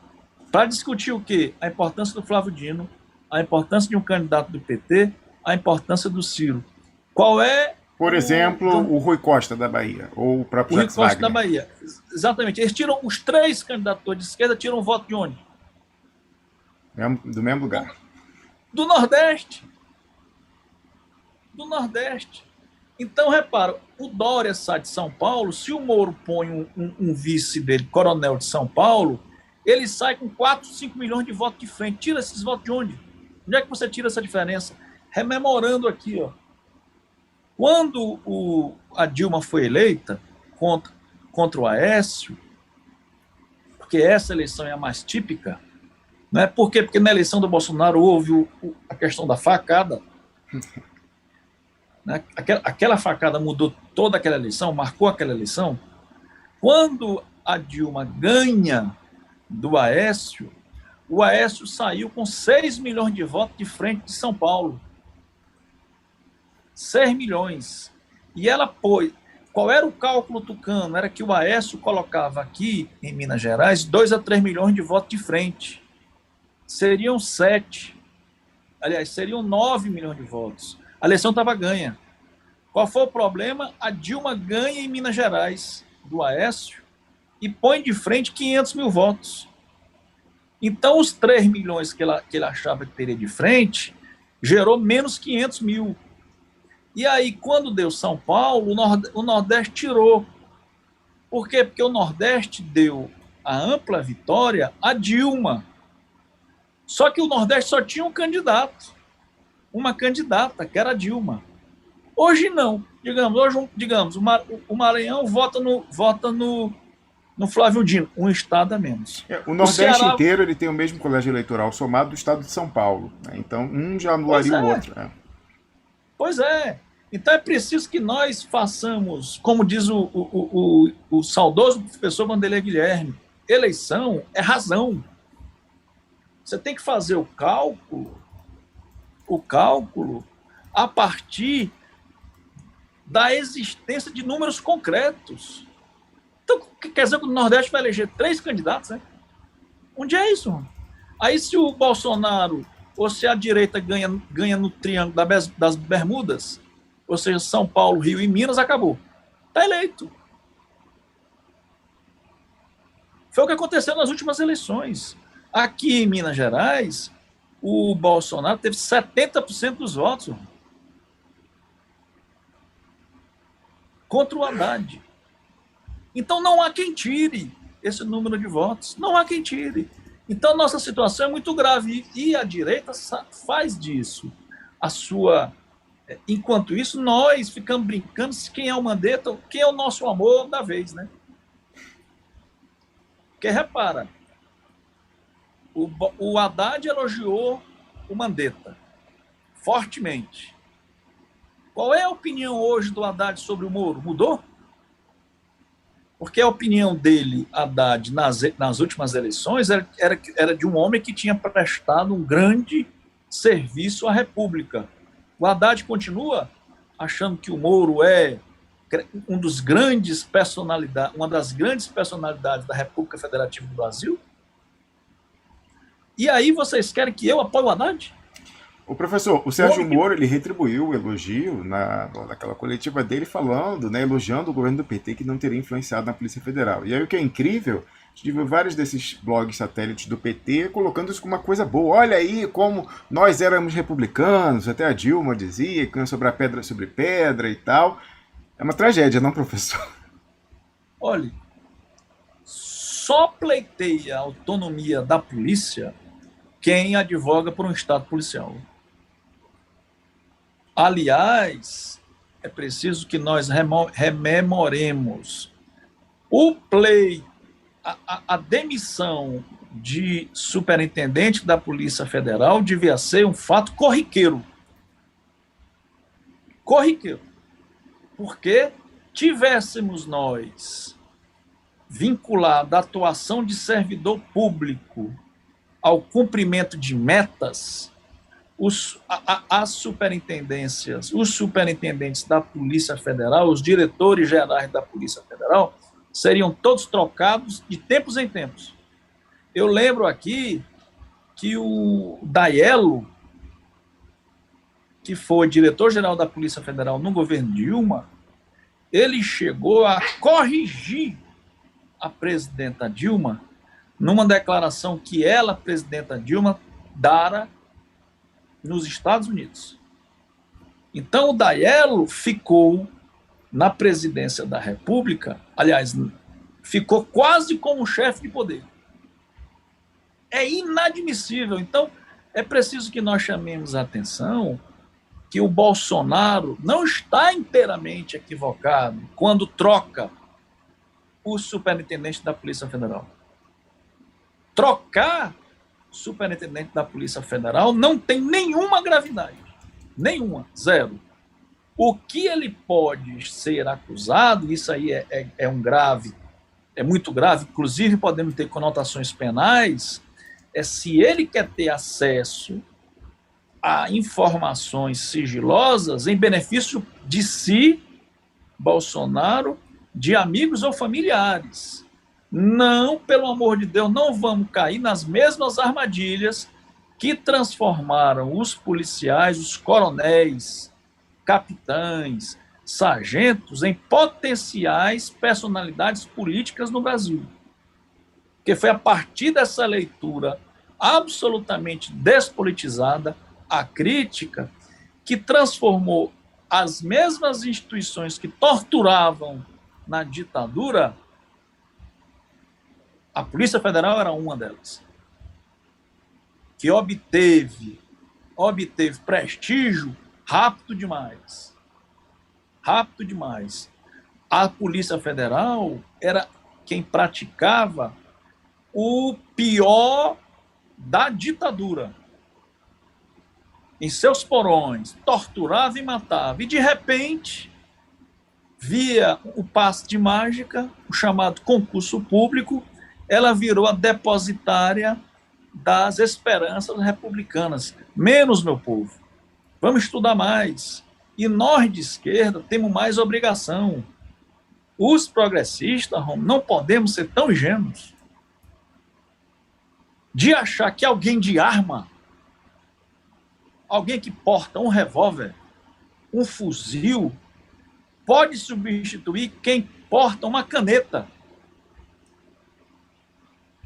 Speaker 2: para discutir o quê? A importância do Flávio Dino, a importância de um candidato do PT, a importância do Ciro. Qual é...
Speaker 3: Por exemplo, o Rui Costa da Bahia, ou o próprio Jacques
Speaker 2: Rui Costa
Speaker 3: Wagner.
Speaker 2: da Bahia. Exatamente. Eles tiram, os 3 candidatos de esquerda tiram o voto de onde?
Speaker 3: Do mesmo lugar.
Speaker 2: Do Nordeste. Do Nordeste. Então, repara, o Dória sai de São Paulo, se o Moro põe um vice dele, coronel de São Paulo, ele sai com 4, 5 milhões de votos de frente. Tira esses votos de onde? Onde é que você tira essa diferença? Rememorando aqui, ó. Quando a Dilma foi eleita contra o Aécio, porque essa eleição é a mais típica, né? Por quê? Porque na eleição do Bolsonaro houve a questão da facada. Né? Aquela facada mudou toda aquela eleição, marcou aquela eleição. Quando a Dilma ganha do Aécio, o Aécio saiu com 6 milhões de votos de frente de São Paulo. 6 milhões. E ela pôs... Qual era o cálculo tucano? Era que o Aécio colocava aqui, em Minas Gerais, 2 a 3 milhões de votos de frente. Seriam 7. Aliás, seriam 9 milhões de votos. A eleição estava ganha. Qual foi o problema? A Dilma ganha em Minas Gerais do Aécio e põe de frente 500 mil votos. Então, os 3 milhões que ele achava que teria de frente, gerou menos 500 mil. E aí, quando deu São Paulo, o Nordeste tirou. Por quê? Porque o Nordeste deu a ampla vitória a Dilma. Só que o Nordeste só tinha um candidato, uma candidata, que era a Dilma. Hoje não. Digamos, o Maranhão vota no Flávio Dino, um estado a menos.
Speaker 3: O Nordeste
Speaker 2: Ceará...
Speaker 3: inteiro ele tem o mesmo colégio eleitoral somado do estado de São Paulo. Né? Então, um já anularia o outro. Né?
Speaker 2: Pois é. Então é preciso que nós façamos, como diz o saudoso professor Vanderlei Guilherme, eleição é razão. Você tem que fazer o cálculo a partir da existência de números concretos. Então, quer dizer que o Nordeste vai eleger 3 candidatos, né? Onde é isso? Aí, se o Bolsonaro, ou se a direita ganha no Triângulo das Bermudas, ou seja, São Paulo, Rio e Minas, acabou. Está eleito. Foi o que aconteceu nas últimas eleições. Aqui em Minas Gerais, o Bolsonaro teve 70% dos votos contra o Haddad. Então não há quem tire esse número de votos. Não há quem tire. Então nossa situação é muito grave. E a direita faz disso a sua... Enquanto isso, nós ficamos brincando se quem é o Mandetta, quem é o nosso amor da vez, né? Porque repara, o Haddad elogiou o Mandetta fortemente. Qual é a opinião hoje do Haddad sobre o Moro? Mudou? Porque a opinião dele, Haddad, nas últimas eleições, era de um homem que tinha prestado um grande serviço à República. O Haddad continua achando que o Moro é uma das grandes personalidades da República Federativa do Brasil? E aí vocês querem que eu apoie o Haddad?
Speaker 3: O professor, o Sérgio Moro, ele retribuiu o elogio naquela coletiva dele falando, né, elogiando o governo do PT que não teria influenciado na Polícia Federal. E aí o que é incrível, a gente viu vários desses blogs satélites do PT colocando isso como uma coisa boa. Olha aí como nós éramos republicanos, até a Dilma dizia que ia sobrar pedra sobre pedra e tal. É uma tragédia, não, professor?
Speaker 2: Olha, só pleiteia a autonomia da polícia quem advoga por um Estado policial. Aliás, é preciso que nós rememoremos a demissão de superintendente da Polícia Federal devia ser um fato corriqueiro. Corriqueiro. Porque tivéssemos nós vinculado a atuação de servidor público ao cumprimento de metas, as superintendências, os superintendentes da Polícia Federal, os diretores gerais da Polícia Federal, seriam todos trocados de tempos em tempos. Eu lembro aqui que o Daiello, que foi diretor-geral da Polícia Federal no governo Dilma, ele chegou a corrigir a presidenta Dilma numa declaração que ela, presidenta Dilma, dara nos Estados Unidos. Então, o Daiello ficou na presidência da República, aliás, ficou quase como chefe de poder. É inadmissível. Então, é preciso que nós chamemos a atenção que o Bolsonaro não está inteiramente equivocado quando troca o superintendente da Polícia Federal. Trocar superintendente da Polícia Federal não tem nenhuma gravidade. Nenhuma, zero. O que ele pode ser acusado, isso aí é muito grave, inclusive podemos ter conotações penais, é se ele quer ter acesso a informações sigilosas em benefício de si, Bolsonaro, de amigos ou familiares. Não, pelo amor de Deus, não vamos cair nas mesmas armadilhas que transformaram os policiais, os coronéis, capitães, sargentos em potenciais personalidades políticas no Brasil. Porque foi a partir dessa leitura absolutamente despolitizada, acrítica, que transformou as mesmas instituições que torturavam na ditadura. A Polícia Federal era uma delas. que obteve prestígio rápido demais. Rápido demais. A Polícia Federal era quem praticava o pior da ditadura. Em seus porões, torturava e matava. E, de repente, via o passe de mágica, o chamado concurso público, ela virou a depositária das esperanças republicanas. Menos, meu povo. Vamos estudar mais. E nós, de esquerda, temos mais obrigação. Os progressistas, não podemos ser tão ingênuos de achar que alguém de arma, alguém que porta um revólver, um fuzil, pode substituir quem porta uma caneta.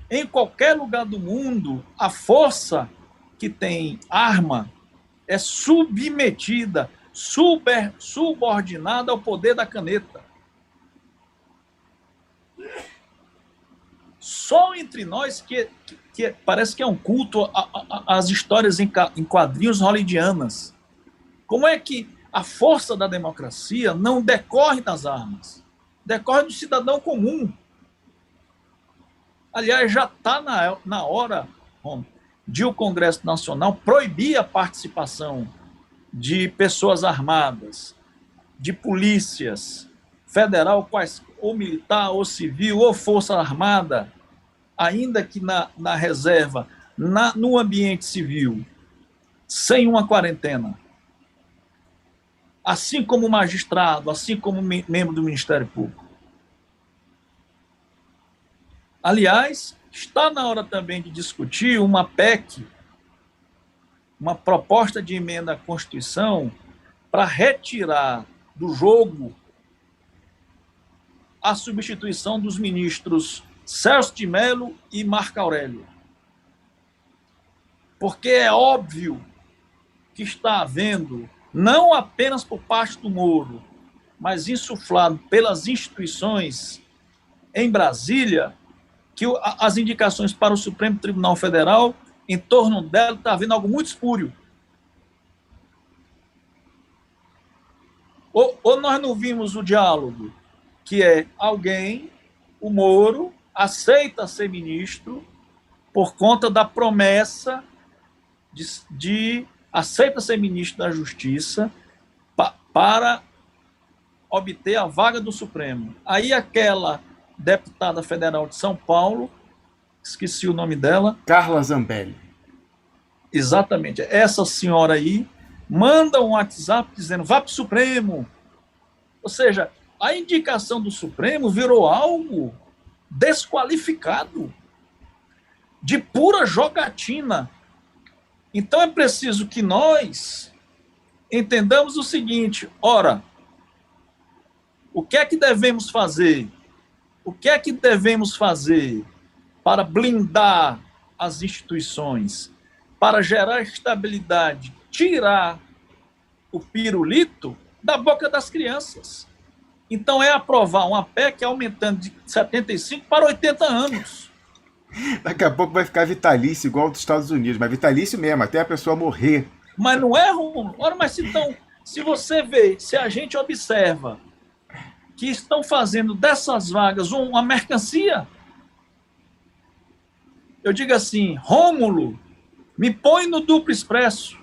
Speaker 2: Em qualquer lugar do mundo, a força que tem arma é submetida, subordinada ao poder da caneta. Só entre nós que parece que é um culto às histórias em quadrinhos hollywoodianas. Como é que a força da democracia não decorre das armas? Decorre do cidadão comum. Aliás, já está na hora de o Congresso Nacional proibir a participação de pessoas armadas, de polícias federal, ou militar, ou civil, ou força armada, ainda que na reserva, no ambiente civil, sem uma quarentena. Assim como magistrado, assim como membro do Ministério Público. Aliás, está na hora também de discutir uma PEC, uma proposta de emenda à Constituição, para retirar do jogo a substituição dos ministros Celso de Mello e Marco Aurélio. Porque é óbvio que está havendo, não apenas por parte do Moro, mas insuflado pelas instituições em Brasília, que as indicações para o Supremo Tribunal Federal, em torno dela, está havendo algo muito espúrio. Ou nós não vimos o diálogo, que é alguém, o Moro, aceita ser ministro por conta da promessa de aceita ser ministro da Justiça para obter a vaga do Supremo. Aí aquela deputada federal de São Paulo, esqueci o nome dela.
Speaker 3: Carla Zambelli.
Speaker 2: Exatamente. Essa senhora aí manda um WhatsApp dizendo, vá para o Supremo. Ou seja, a indicação do Supremo virou algo desqualificado, de pura jogatina. Então é preciso que nós entendamos o seguinte, ora, o que é que devemos fazer? O que é que devemos fazer para blindar as instituições, para gerar estabilidade, tirar o pirulito da boca das crianças? Então é aprovar uma PEC aumentando de 75 para 80 anos.
Speaker 3: Daqui a pouco vai ficar vitalício, igual dos Estados Unidos, mas vitalício mesmo, até a pessoa morrer.
Speaker 2: Mas não é, Romulo? Ora, mas então, se você vê, se a gente observa que estão fazendo dessas vagas uma mercancia, eu digo assim, Rômulo, me põe no duplo expresso.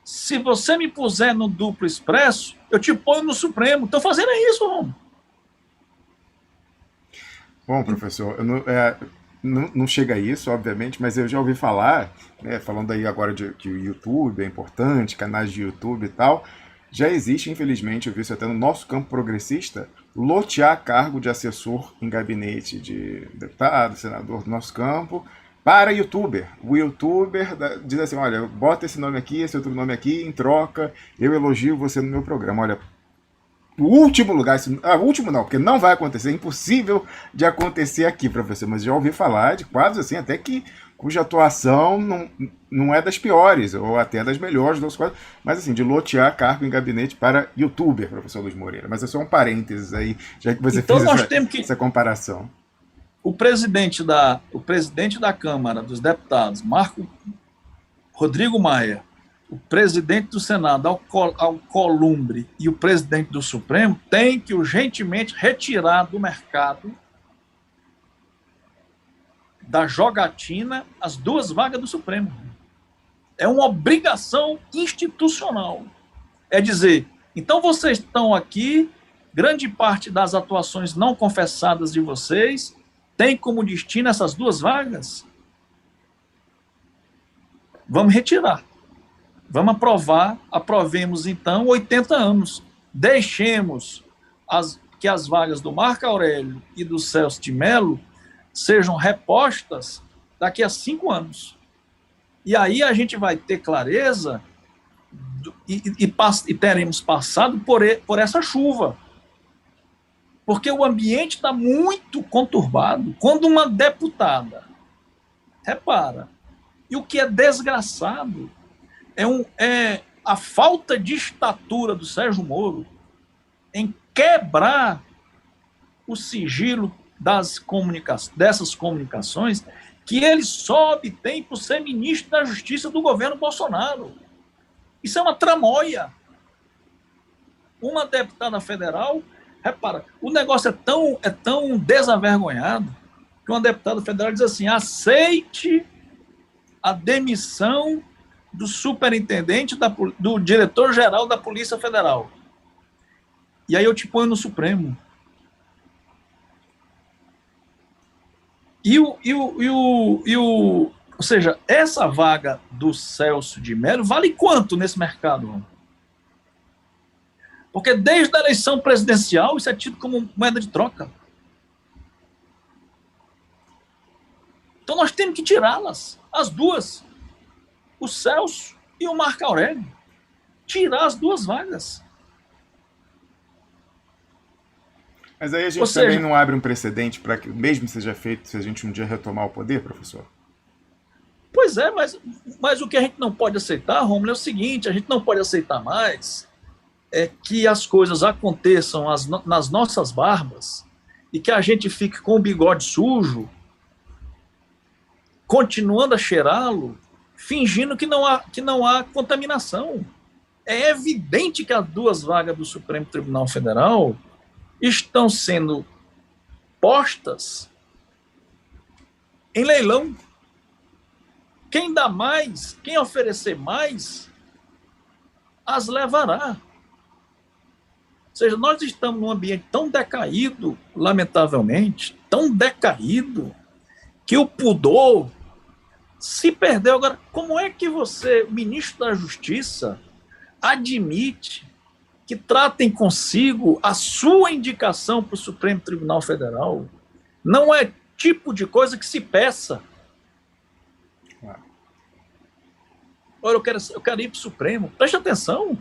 Speaker 2: Se você me puser no duplo expresso, eu te ponho no Supremo. Estou fazendo isso, Rômulo.
Speaker 3: Bom, professor, não chega a isso, obviamente, mas eu já ouvi falar, né, falando aí agora de que o YouTube é importante, canais de YouTube e tal, já existe, infelizmente, eu vi isso até no nosso campo progressista, lotear cargo de assessor em gabinete de deputado, senador do nosso campo, para youtuber. O youtuber diz assim, olha, bota esse nome aqui, esse outro nome aqui, em troca, eu elogio você no meu programa. Olha, o último lugar, último não, porque não vai acontecer, é impossível de acontecer aqui, professor, mas já ouvi falar de quadros assim, até que cuja atuação não é das piores, ou até das melhores dos quadros, mas assim, de lotear cargo em gabinete para youtuber, professor Luiz Moreira. Mas é só um parênteses aí, já que você
Speaker 2: então
Speaker 3: fez essa comparação.
Speaker 2: O presidente da Câmara dos Deputados, Marco Rodrigo Maia, o presidente do Senado, Alcolumbre, e o presidente do Supremo têm que urgentemente retirar do mercado, da jogatina, as 2 vagas do Supremo. É uma obrigação institucional. É dizer, então vocês estão aqui, grande parte das atuações não confessadas de vocês tem como destino essas 2 vagas? Vamos retirar. Vamos aprovar, aprovemos então 80 anos. Deixemos que as vagas do Marco Aurélio e do Celso de Mello sejam repostas daqui a 5 anos. E aí a gente vai ter clareza e teremos passado por essa chuva. Porque o ambiente está muito conturbado. Quando uma deputada, repara, e o que é desgraçado é a falta de estatura do Sérgio Moro em quebrar o sigilo dessas comunicações que ele só obtém por ser ministro da Justiça do governo Bolsonaro. Isso é uma tramóia. Uma deputada federal, repara, o negócio é tão desavergonhado que uma deputada federal diz assim: aceite a demissão do superintendente, do diretor-geral da Polícia Federal. E aí eu te ponho no Supremo. Ou seja, essa vaga do Celso de Mello vale quanto nesse mercado? Porque desde a eleição presidencial isso é tido como moeda de troca. Então nós temos que tirá-las, as 2. O Celso e o Marco Aurélio. Tirar as 2 vagas.
Speaker 3: Mas aí a gente também não abre um precedente para que o mesmo seja feito se a gente um dia retomar o poder, professor?
Speaker 2: Pois é, mas o que a gente não pode aceitar, Rômulo, é o seguinte: a gente não pode aceitar mais que as coisas aconteçam nas nossas barbas e que a gente fique com o bigode sujo, continuando a cheirá-lo, fingindo que não há contaminação. É evidente que as 2 vagas do Supremo Tribunal Federal estão sendo postas em leilão. Quem dá mais, quem oferecer mais, as levará. Ou seja, nós estamos num ambiente tão decaído, lamentavelmente, tão decaído, que o pudor se perdeu. Agora, como é que você, ministro da Justiça, admite que tratem consigo a sua indicação para o Supremo Tribunal Federal? Não é tipo de coisa que se peça. Olha, eu quero ir para o Supremo. Preste atenção.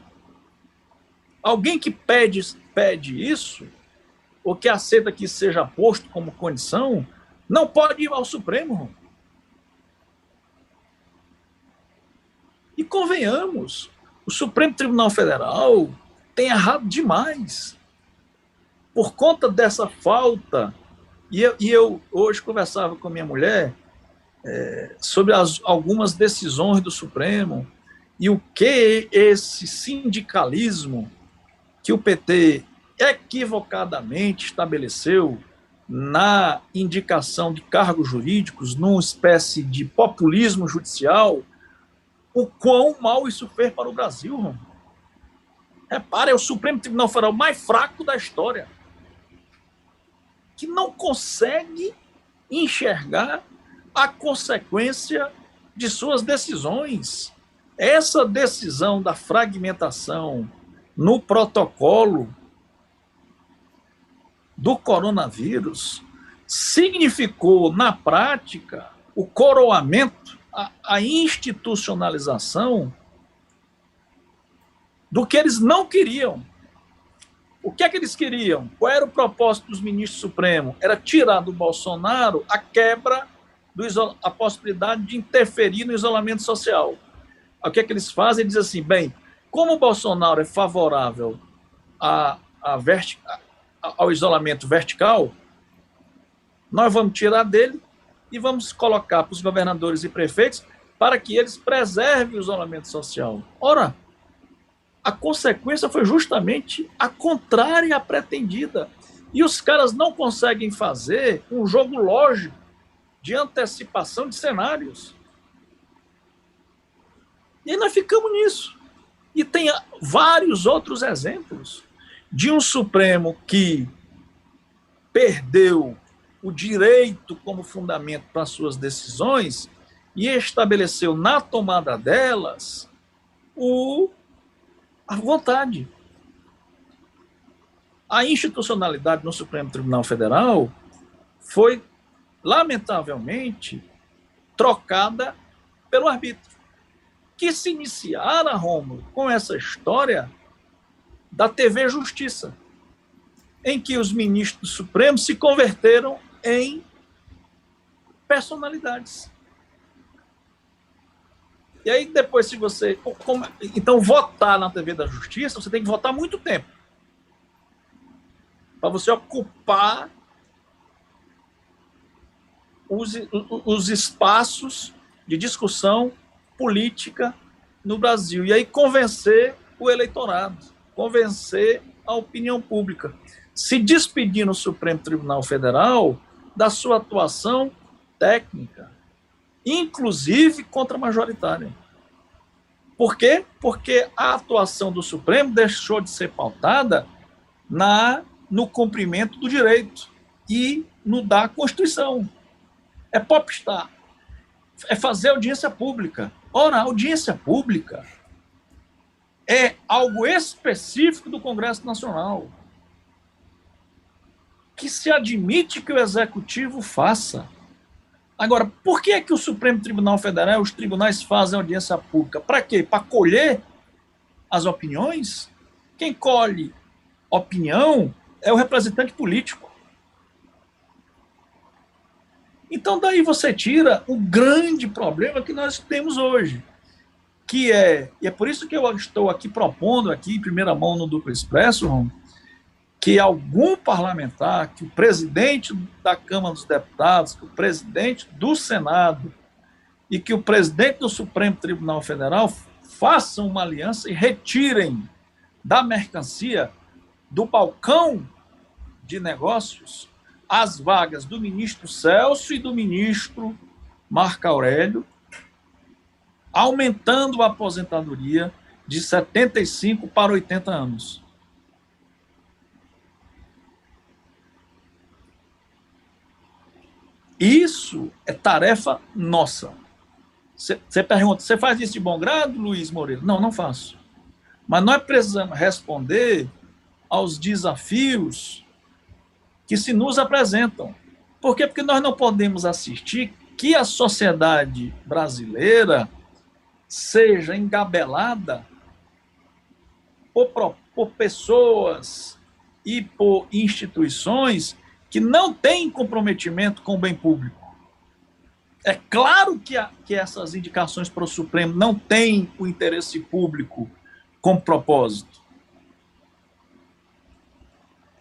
Speaker 2: Alguém que pede isso, ou que aceita que isso seja posto como condição, não pode ir ao Supremo. E convenhamos, o Supremo Tribunal Federal tem errado demais. Por conta dessa falta, e eu hoje conversava com a minha mulher sobre algumas decisões do Supremo e o que esse sindicalismo que o PT equivocadamente estabeleceu na indicação de cargos jurídicos, numa espécie de populismo judicial, o quão mal isso fez para o Brasil. Repare, é o Supremo Tribunal Federal mais fraco da história, que não consegue enxergar a consequência de suas decisões. Essa decisão da fragmentação no protocolo do coronavírus significou, na prática, o coroamento, a institucionalização do que eles não queriam. O que é que eles queriam? Qual era o propósito dos ministros supremos? Era tirar do Bolsonaro a quebra, a possibilidade de interferir no isolamento social. O que é que eles fazem? Eles dizem assim, bem, como o Bolsonaro é favorável ao isolamento vertical, nós vamos tirar dele e vamos colocar para os governadores e prefeitos para que eles preservem o isolamento social. Ora, a consequência foi justamente a contrária à pretendida. E os caras não conseguem fazer um jogo lógico de antecipação de cenários. E aí nós ficamos nisso. E tem vários outros exemplos de um Supremo que perdeu o direito como fundamento para suas decisões e estabeleceu na tomada delas a vontade. A institucionalidade no Supremo Tribunal Federal foi, lamentavelmente, trocada pelo arbítrio, que se iniciara, Rômulo, com essa história da TV Justiça, em que os ministros do Supremo se converteram em personalidades. E aí depois, se você... Então, votar na TV da Justiça, você tem que votar muito tempo para você ocupar os espaços de discussão política no Brasil. E aí convencer o eleitorado, convencer a opinião pública. Se despedir no Supremo Tribunal Federal da sua atuação técnica, inclusive contra-majoritária. Por quê? Porque a atuação do Supremo deixou de ser pautada no cumprimento do direito e no da Constituição. É popstar. É fazer audiência pública. Ora, a audiência pública é algo específico do Congresso Nacional, que se admite que o Executivo faça. Agora, por que é que o Supremo Tribunal Federal, os tribunais fazem audiência pública? Para quê? Para colher as opiniões? Quem colhe opinião é o representante político. Então, daí você tira o grande problema que nós temos hoje, e é por isso que eu estou aqui propondo, aqui em primeira mão no Duplo Expresso, que algum parlamentar, que o presidente da Câmara dos Deputados, que o presidente do Senado e que o presidente do Supremo Tribunal Federal façam uma aliança e retirem da mercancia, do balcão de negócios, as vagas do ministro Celso e do ministro Marco Aurélio, aumentando a aposentadoria de 75 para 80 anos. Isso é tarefa nossa. Você pergunta, você faz isso de bom grado, Luiz Moreira? Não, não faço. Mas nós precisamos responder aos desafios que se nos apresentam. Por quê? Porque nós não podemos assistir que a sociedade brasileira seja engabelada por pessoas e por instituições que não têm comprometimento com o bem público. É claro que essas indicações para o Supremo não têm o interesse público como propósito.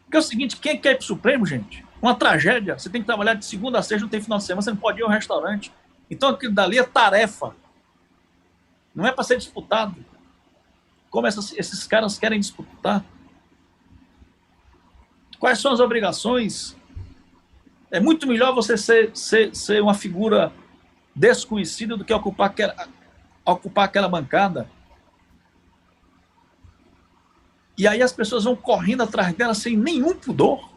Speaker 2: Porque é o seguinte, quem quer ir para o Supremo, gente? Uma tragédia. Você tem que trabalhar de segunda a sexta, não tem final de semana, você não pode ir a um restaurante. Então aquilo dali é tarefa. Não é para ser disputado. Como esses caras querem disputar. Quais são as obrigações? É muito melhor você ser uma figura desconhecida do que ocupar aquela bancada. E aí as pessoas vão correndo atrás dela sem nenhum pudor.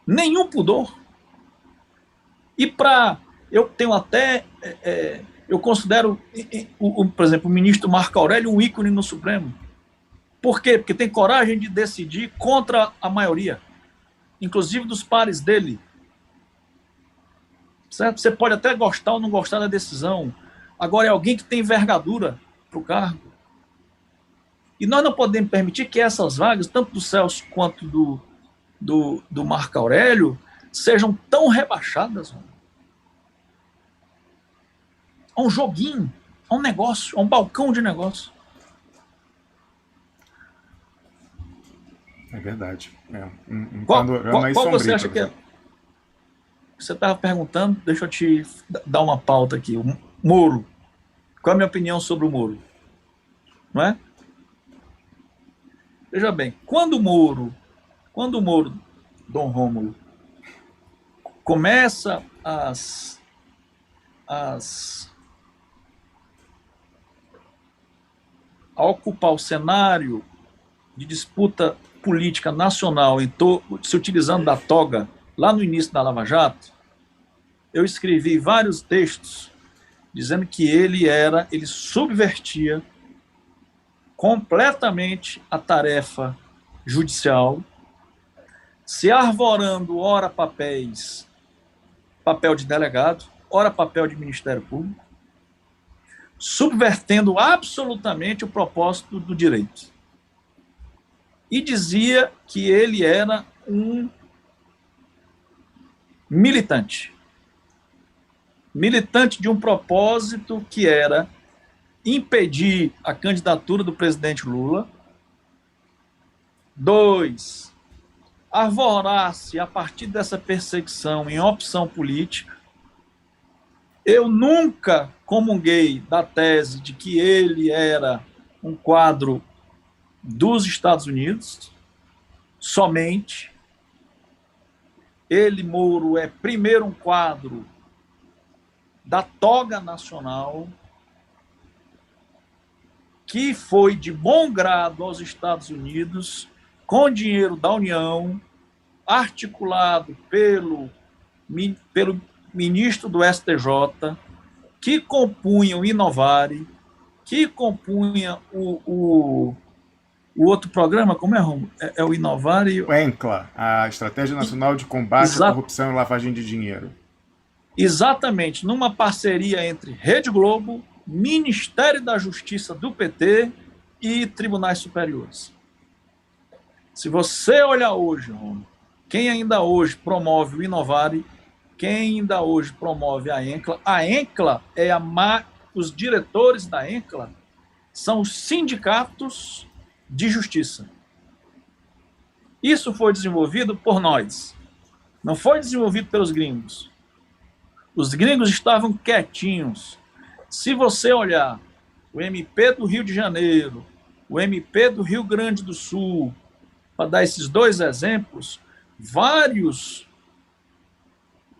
Speaker 2: Nenhum pudor. E eu tenho até... eu considero, por exemplo, o ministro Marco Aurélio um ícone no Supremo. Por quê? Porque tem coragem de decidir contra a maioria, inclusive dos pares dele. Certo? Você pode até gostar ou não gostar da decisão. Agora é alguém que tem envergadura para o cargo. E nós não podemos permitir que essas vagas, tanto do Celso quanto do Marco Aurélio, sejam tão rebaixadas. A um joguinho, a um negócio, a um balcão de negócio.
Speaker 3: É verdade. É um
Speaker 2: Qual
Speaker 3: panorama
Speaker 2: você
Speaker 3: sombrio,
Speaker 2: acha que é? Você estava perguntando, deixa eu te dar uma pauta aqui. O Moro. Qual é a minha opinião sobre o Moro? Não é? Veja bem, quando o Moro, Dom Rômulo, começa a ocupar o cenário de disputa política nacional, se utilizando da toga, lá no início da Lava Jato, eu escrevi vários textos dizendo que ele subvertia completamente a tarefa judicial, se arvorando ora papel de delegado, ora papel de Ministério Público, subvertendo absolutamente o propósito do direito. E dizia que ele era um militante de um propósito que era impedir a candidatura do presidente Lula. 2, arvorar-se a partir dessa perseguição em opção política. Eu nunca comunguei da tese de que ele era um quadro dos Estados Unidos, somente. Ele, Moro, é primeiro um quadro da toga nacional, que foi de bom grado aos Estados Unidos, com dinheiro da União, articulado pelo ministro do STJ, que compunha o Inovare, que compunha o outro programa, como é, Romulo? É o Inovare...
Speaker 3: O ENCLA, a Estratégia Nacional de Combate à Corrupção e Lavagem de Dinheiro.
Speaker 2: Exatamente, numa parceria entre Rede Globo, Ministério da Justiça do PT e tribunais superiores. Se você olhar hoje, Romulo, quem ainda hoje promove o Inovare, quem ainda hoje promove a ENCLA os diretores da ENCLA são os sindicatos de justiça. Isso foi desenvolvido por nós, não foi desenvolvido pelos gringos. Os gringos estavam quietinhos. Se você olhar o MP do Rio de Janeiro, o MP do Rio Grande do Sul, para dar esses dois exemplos, vários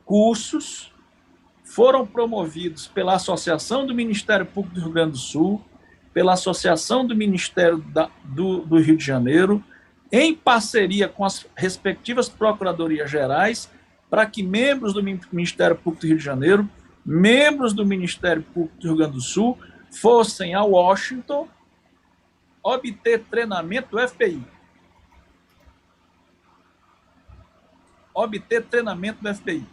Speaker 2: cursos foram promovidos pela Associação do Ministério Público do Rio Grande do Sul, pela Associação do Ministério do Rio de Janeiro, em parceria com as respectivas procuradorias gerais, para que membros do Ministério Público do Rio de Janeiro, membros do Ministério Público do Rio Grande do Sul, fossem a Washington obter treinamento do FBI. Obter treinamento do FBI.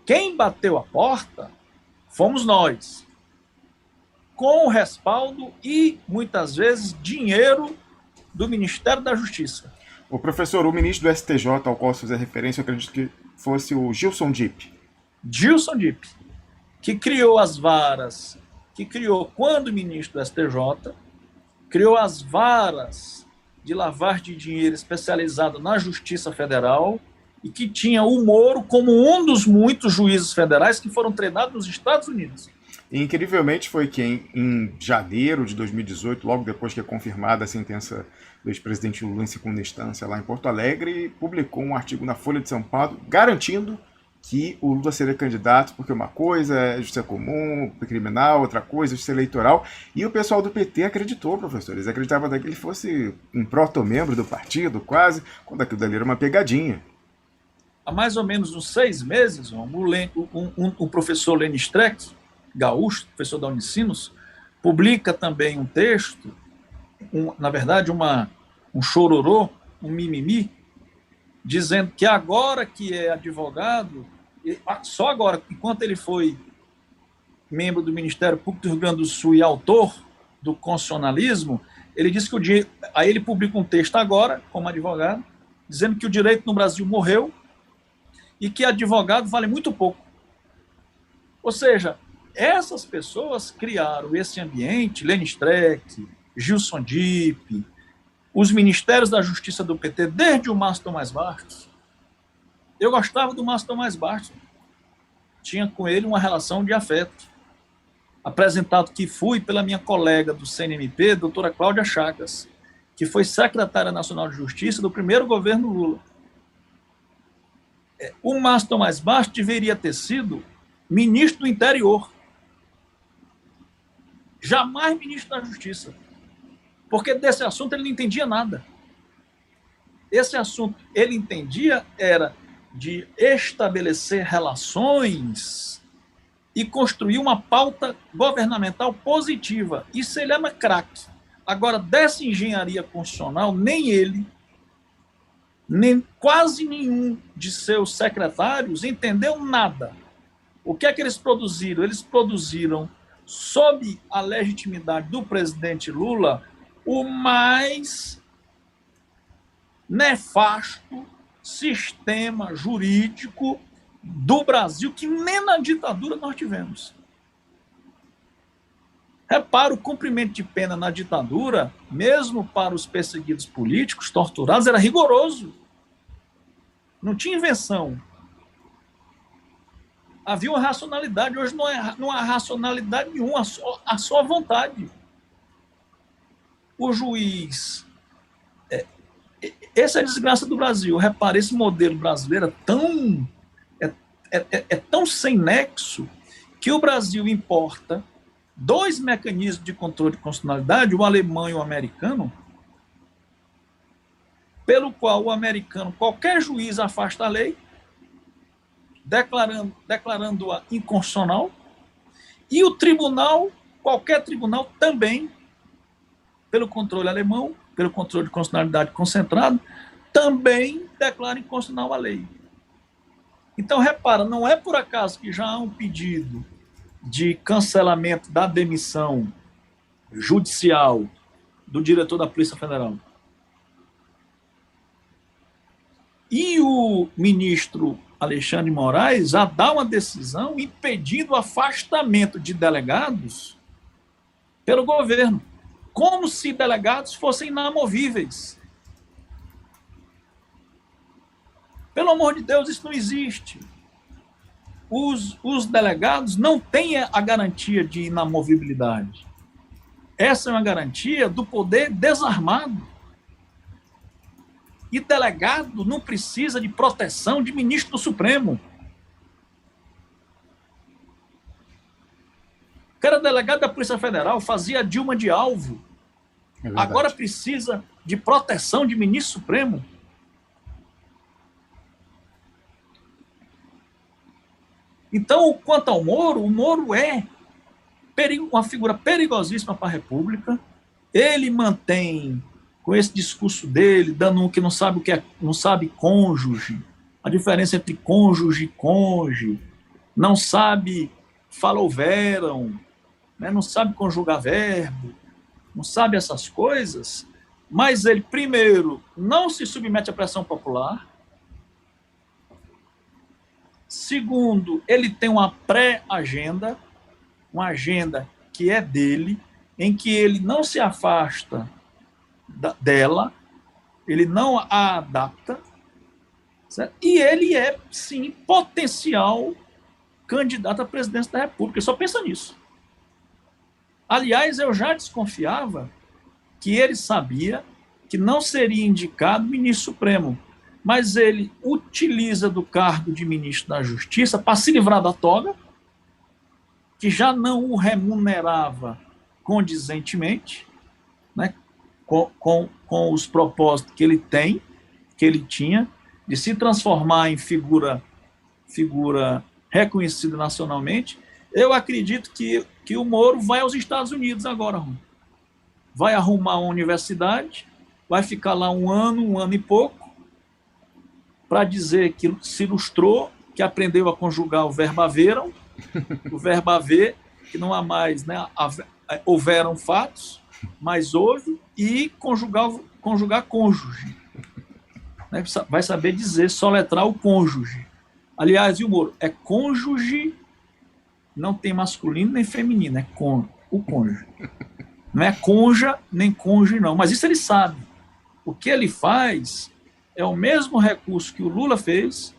Speaker 2: Quem bateu a porta fomos nós, com o respaldo e, muitas vezes, dinheiro do Ministério da Justiça.
Speaker 3: O professor, o ministro do STJ, ao qual você fizer referência, eu acredito que fosse o Gilson Dipp.
Speaker 2: Gilson Dipp, que criou as varas, quando ministro do STJ, criou as varas de lavagem de dinheiro especializada na Justiça Federal e que tinha o Moro como um dos muitos juízes federais que foram treinados nos Estados Unidos.
Speaker 3: E, incrivelmente, foi quem, em janeiro de 2018, logo depois que é confirmada a sentença do ex-presidente Lula em segunda instância lá em Porto Alegre, publicou um artigo na Folha de São Paulo garantindo que o Lula seria candidato, porque uma coisa é justiça comum, criminal, outra coisa é justiça eleitoral, e o pessoal do PT acreditou, professor, eles acreditavam até que ele fosse um proto-membro do partido, quase, quando aquilo dali era uma pegadinha.
Speaker 2: Há mais ou menos uns 6 meses, o professor Lênin Streck, gaúcho, professor da Unicinos, publica também um texto, na verdade um chororô, um mimimi, dizendo que agora que é advogado, só agora, enquanto ele foi membro do Ministério Público do Rio Grande do Sul e autor do constitucionalismo, ele disse que aí ele publica um texto agora, como advogado, dizendo que o direito no Brasil morreu e que advogado vale muito pouco. Ou seja, essas pessoas criaram esse ambiente, Lênin Streck, Gilson Dipp, os ministérios da Justiça do PT, desde o Márcio Tomás Barros, Eu gostava do Márcio Tomás Bastos. Tinha com ele uma relação de afeto. Apresentado que fui pela minha colega do CNMP, doutora Cláudia Chagas, que foi secretária nacional de Justiça do primeiro governo Lula. O Márcio Tomás Bastos deveria ter sido ministro do Interior. Jamais ministro da Justiça. Porque desse assunto ele não entendia nada. Esse assunto ele entendia era de estabelecer relações e construir uma pauta governamental positiva. Isso ele era craque. Agora, dessa engenharia constitucional, nem ele, nem quase nenhum de seus secretários entendeu nada. O que é que eles produziram? Eles produziram, sob a legitimidade do presidente Lula, o mais nefasto sistema jurídico do Brasil, que nem na ditadura nós tivemos. Repara, o cumprimento de pena na ditadura, mesmo para os perseguidos políticos, torturados, era rigoroso. Não tinha invenção. Havia uma racionalidade. Hoje não há racionalidade nenhuma, há só vontade. O juiz... Essa é a desgraça do Brasil. Repara, esse modelo brasileiro é tão sem nexo que o Brasil importa dois mecanismos de controle de constitucionalidade, o alemão e o americano, pelo qual o americano, qualquer juiz afasta a lei, declarando-a inconstitucional, e o tribunal, qualquer tribunal também, pelo controle alemão, pelo controle de constitucionalidade concentrado, também declara inconstitucional a lei. Então, repara, não é por acaso que já há um pedido de cancelamento da demissão judicial do diretor da Polícia Federal. E o ministro Alexandre de Moraes já dá uma decisão impedindo o afastamento de delegados pelo governo, como se delegados fossem inamovíveis. Pelo amor de Deus, isso não existe. Os delegados não têm a garantia de inamovibilidade. Essa é uma garantia do poder desarmado. E delegado não precisa de proteção de ministro do Supremo. Que era delegado da Polícia Federal, fazia Dilma de alvo. Agora precisa de proteção de ministro supremo. Então, quanto ao Moro, o Moro é uma figura perigosíssima para a República. Ele mantém, com esse discurso dele, dando um que não sabe o que é, não sabe cônjuge, a diferença entre cônjuge e cônjuge, não sabe falouveram, né, não sabe conjugar verbo, não sabe essas coisas, mas ele, primeiro, não se submete à pressão popular. Segundo, ele tem uma pré-agenda, uma agenda que é dele, em que ele não se afasta dela, ele não a adapta, certo? E ele é, sim, potencial candidato à presidência da República. Ele só pensa nisso. Aliás, eu já desconfiava que ele sabia que não seria indicado ministro supremo, mas ele utiliza do cargo de ministro da Justiça para se livrar da toga, que já não o remunerava condizentemente, né, com os propósitos que ele tem, que ele tinha, de se transformar em figura reconhecida nacionalmente. Eu acredito que o Moro vai aos Estados Unidos agora. Vai arrumar uma universidade, vai ficar lá um ano e pouco, para dizer que se ilustrou, que aprendeu a conjugar o verbo haveram, o verbo haver, que não há mais, né, houveram fatos, mas houve, e conjugar cônjuge. Né, vai saber dizer, soletrar o cônjuge. Aliás, e o Moro? É cônjuge, não tem masculino nem feminino, é o cônjuge. Não é conja nem cônjuge, não. Mas isso ele sabe. O que ele faz é o mesmo recurso que o Lula fez,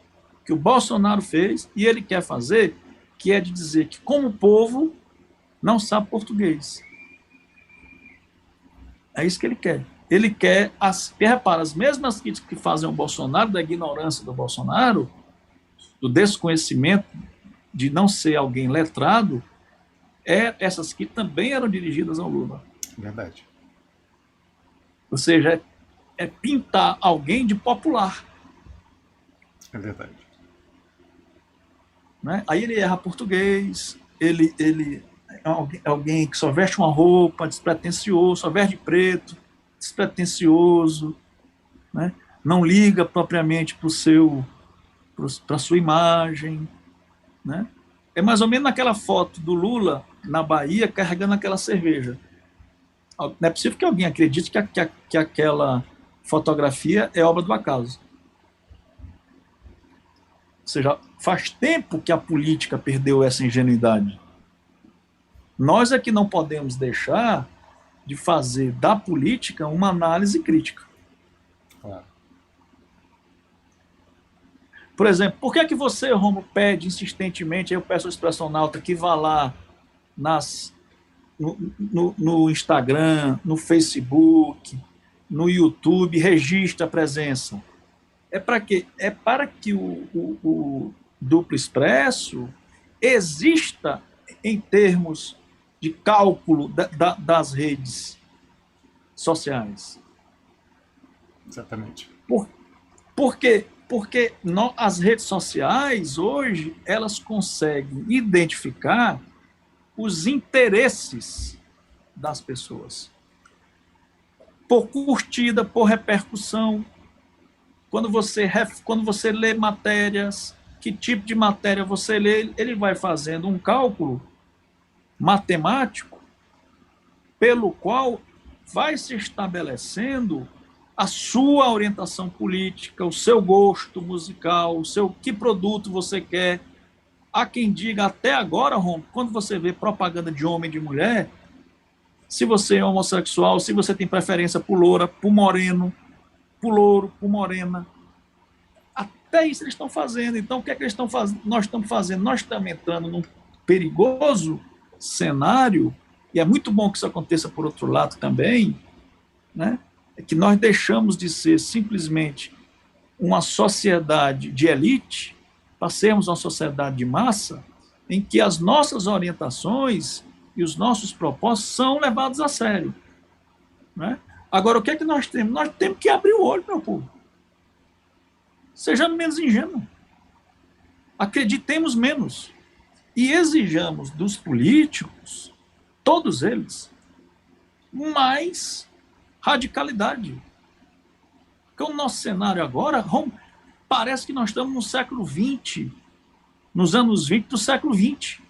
Speaker 2: que o Bolsonaro fez e ele quer fazer, que é de dizer que, como o povo, não sabe português. É isso que ele quer. Ele quer, repara, as mesmas críticas que fazem o Bolsonaro, da ignorância do Bolsonaro, do desconhecimento, de não ser alguém letrado, essas que também eram dirigidas ao Lula.
Speaker 3: Verdade.
Speaker 2: Ou seja, é pintar alguém de popular.
Speaker 3: É verdade.
Speaker 2: Né? Aí ele erra português, ele é alguém que só veste uma roupa, despretensioso, só veste de preto, despretensioso, né? Não liga propriamente para a sua imagem. Né? É mais ou menos naquela foto do Lula na Bahia carregando aquela cerveja. Não é possível que alguém acredite que aquela fotografia é obra do acaso. Ou seja, faz tempo que a política perdeu essa ingenuidade. Nós é que não podemos deixar de fazer da política uma análise crítica.
Speaker 3: Claro.
Speaker 2: Por exemplo, por que você, Romo, pede insistentemente, eu peço ao expressionauta que vá lá no Instagram, no Facebook, no YouTube, registre a presença? É para quê? É para que o Duplo Expresso exista em termos de cálculo das redes sociais.
Speaker 3: Exatamente.
Speaker 2: Por quê? Porque as redes sociais, hoje, elas conseguem identificar os interesses das pessoas. Por curtida, por repercussão. Quando você lê matérias, que tipo de matéria você lê, ele vai fazendo um cálculo matemático pelo qual vai se estabelecendo a sua orientação política, o seu gosto musical, que produto você quer. Há quem diga até agora, Rom, quando você vê propaganda de homem e de mulher, se você é homossexual, se você tem preferência por loura, por moreno, por louro, por morena, até isso eles estão fazendo. Então, o que é que eles estão fazendo? Nós estamos fazendo? Nós estamos entrando num perigoso cenário, e é muito bom que isso aconteça por outro lado também, né? É que nós deixamos de ser simplesmente uma sociedade de elite para sermos uma sociedade de massa, em que as nossas orientações e os nossos propósitos são levados a sério. Né? Agora, o que é que nós temos? Nós temos que abrir o olho, meu povo. Sejamos menos ingênuos. Acreditemos menos. E exijamos dos políticos, todos eles, mais radicalidade. Porque o nosso cenário agora, parece que nós estamos no século XX, nos anos 20 do século XX.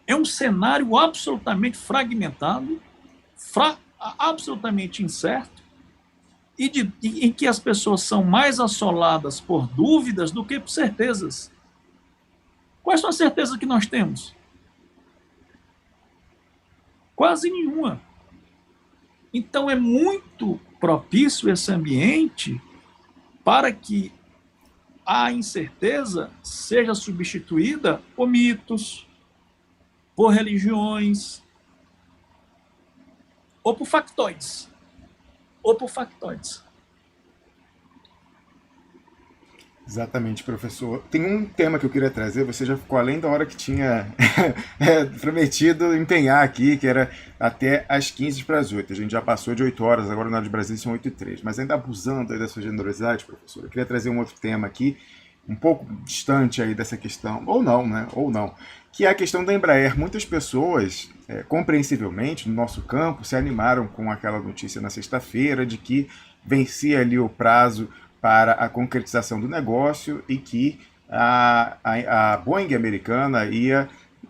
Speaker 2: É um cenário absolutamente fragmentado, absolutamente incerto, em que as pessoas são mais assoladas por dúvidas do que por certezas. Quais são as certezas que nós temos? Quase nenhuma. Então, é muito propício esse ambiente para que a incerteza seja substituída por mitos, por religiões, ou por factoides.
Speaker 3: Exatamente, professor. Tem um tema que eu queria trazer, você já ficou além da hora que tinha prometido empenhar aqui, que era até às 15 para as 8. A gente já passou de 8 horas, agora na hora de Brasília são 8 e 3. Mas ainda abusando aí da sua generosidade, professor, eu queria trazer um outro tema aqui, um pouco distante aí dessa questão, ou não, né? Ou não, que é a questão da Embraer. Muitas pessoas, compreensivelmente, no nosso campo, se animaram com aquela notícia na sexta-feira de que vencia ali o prazo para a concretização do negócio e que a Boeing americana ia,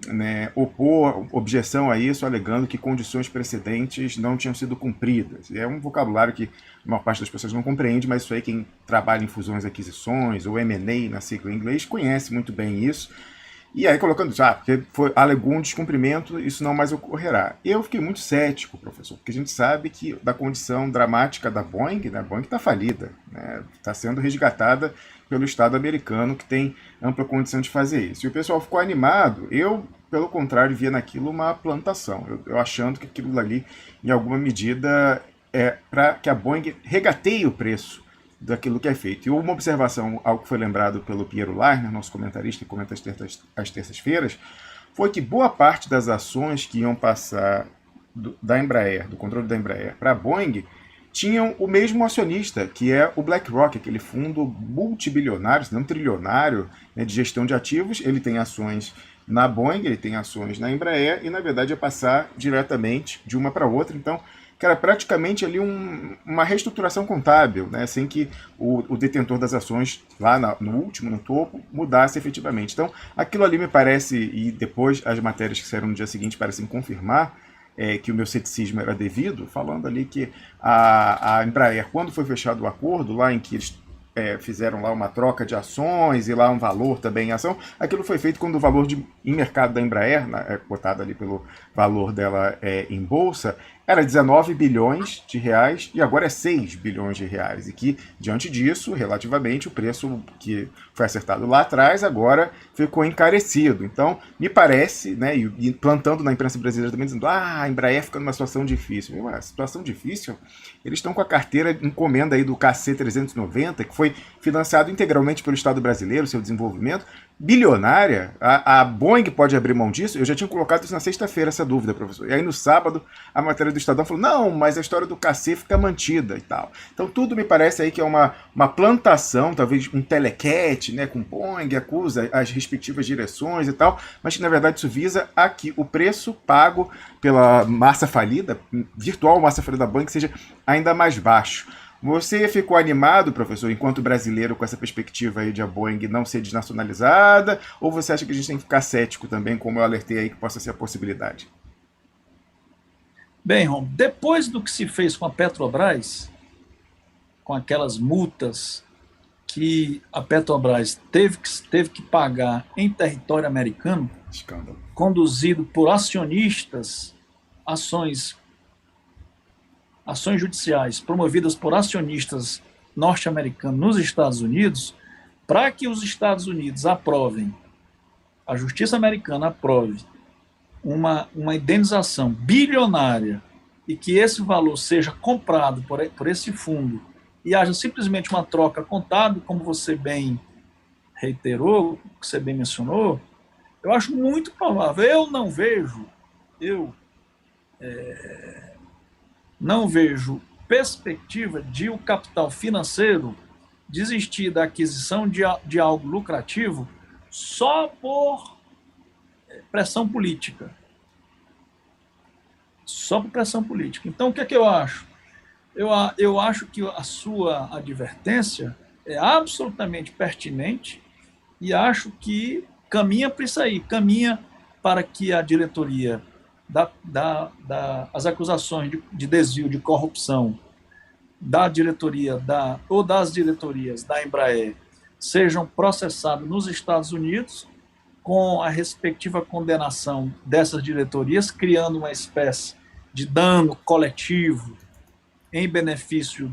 Speaker 3: né, opor objeção a isso, alegando que condições precedentes não tinham sido cumpridas. É um vocabulário que a maior parte das pessoas não compreende, mas isso aí quem trabalha em fusões e aquisições, ou M&A na sigla em inglês, conhece muito bem isso. E aí colocando isso, porque alegou um descumprimento, isso não mais ocorrerá. Eu fiquei muito cético, professor, porque a gente sabe que da condição dramática da Boeing, né, a Boeing está falida, né, está sendo resgatada pelo Estado americano, que tem ampla condição de fazer isso. E o pessoal ficou animado, eu, pelo contrário, via naquilo uma plantação, eu achando que aquilo ali, em alguma medida, é para que a Boeing regateie o preço daquilo que é feito. E uma observação, algo que foi lembrado pelo Piero Leiner, nosso comentarista que comenta às terças-feiras, foi que boa parte das ações que iam passar da Embraer, do controle da Embraer para a Boeing, tinham o mesmo acionista, que é o BlackRock, aquele fundo multibilionário, se não trilionário, né, de gestão de ativos. Ele tem ações na Boeing, ele tem ações na Embraer, e na verdade é passar diretamente de uma para outra. Então, que era praticamente ali uma reestruturação contábil, né, sem que o detentor das ações, lá no último, no topo, mudasse efetivamente. Então, aquilo ali me parece, e depois as matérias que saíram no dia seguinte parecem confirmar, que o meu ceticismo era devido, falando ali que a Embraer, quando foi fechado o acordo, lá em que eles fizeram lá uma troca de ações e lá um valor também em ação, aquilo foi feito quando o valor em mercado da Embraer, cotado ali pelo valor dela em bolsa, era 19 bilhões de reais e agora é 6 bilhões de reais. E que, diante disso, relativamente, o preço que foi acertado lá atrás agora ficou encarecido. Então, me parece, né, e plantando na imprensa brasileira também, dizendo a Embraer fica numa situação difícil. Uma situação difícil? Eles estão com a carteira encomenda aí do KC-390, que foi financiado integralmente pelo Estado brasileiro, seu desenvolvimento, bilionária. A Boeing pode abrir mão disso? Eu já tinha colocado isso na sexta-feira, essa dúvida, professor. E aí no sábado, a matéria do Estadão falou, não, mas a história do KC fica mantida e tal. Então tudo me parece aí que é uma plantação, talvez um telecat, né, com Boeing, acusa as respectivas direções e tal, mas que na verdade isso visa a que o preço pago pela massa falida, virtual massa falida da Boeing, seja ainda mais baixo. Você ficou animado, professor, enquanto brasileiro, com essa perspectiva aí de a Boeing não ser desnacionalizada? Ou você acha que a gente tem que ficar cético também, como eu alertei aí que possa ser a possibilidade?
Speaker 2: Bem, Rom, depois do que se fez com a Petrobras, com aquelas multas que a Petrobras teve que pagar em território americano,
Speaker 3: escândalo,
Speaker 2: conduzido por acionistas, ações judiciais promovidas por acionistas norte-americanos nos Estados Unidos, para que os Estados Unidos aprovem, a justiça americana aprove uma indenização bilionária e que esse valor seja comprado por esse fundo e haja simplesmente uma troca contábil, como você bem reiterou, que você bem mencionou, eu acho muito provável. Eu não vejo perspectiva de o capital financeiro desistir da aquisição de algo lucrativo só por pressão política. Só por pressão política. Então, o que é que eu acho? Eu acho que a sua advertência é absolutamente pertinente e acho que caminha para isso aí, caminha para que a diretoria as acusações de desvio, de corrupção da diretoria ou das diretorias da Embraer sejam processadas nos Estados Unidos com a respectiva condenação dessas diretorias, criando uma espécie de dano coletivo em benefício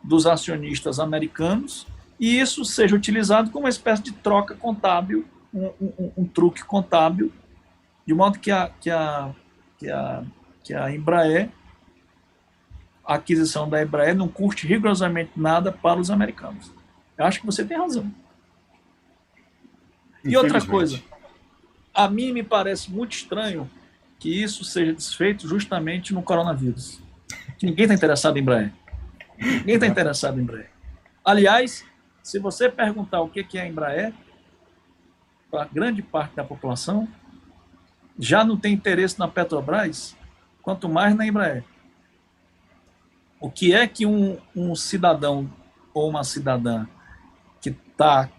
Speaker 2: dos acionistas americanos, e isso seja utilizado como uma espécie de troca contábil, um truque contábil, de modo que a Embraer, a aquisição da Embraer não custe rigorosamente nada para os americanos. Eu acho que você tem razão. E outra coisa, a mim me parece muito estranho que isso seja desfeito justamente no coronavírus. Ninguém está interessado em Embraer. Ninguém está interessado em Embraer. Aliás, se você perguntar o que é a Embraer, para grande parte da população, já não tem interesse na Petrobras, quanto mais na Embraer. O que é que um cidadão ou uma cidadã que está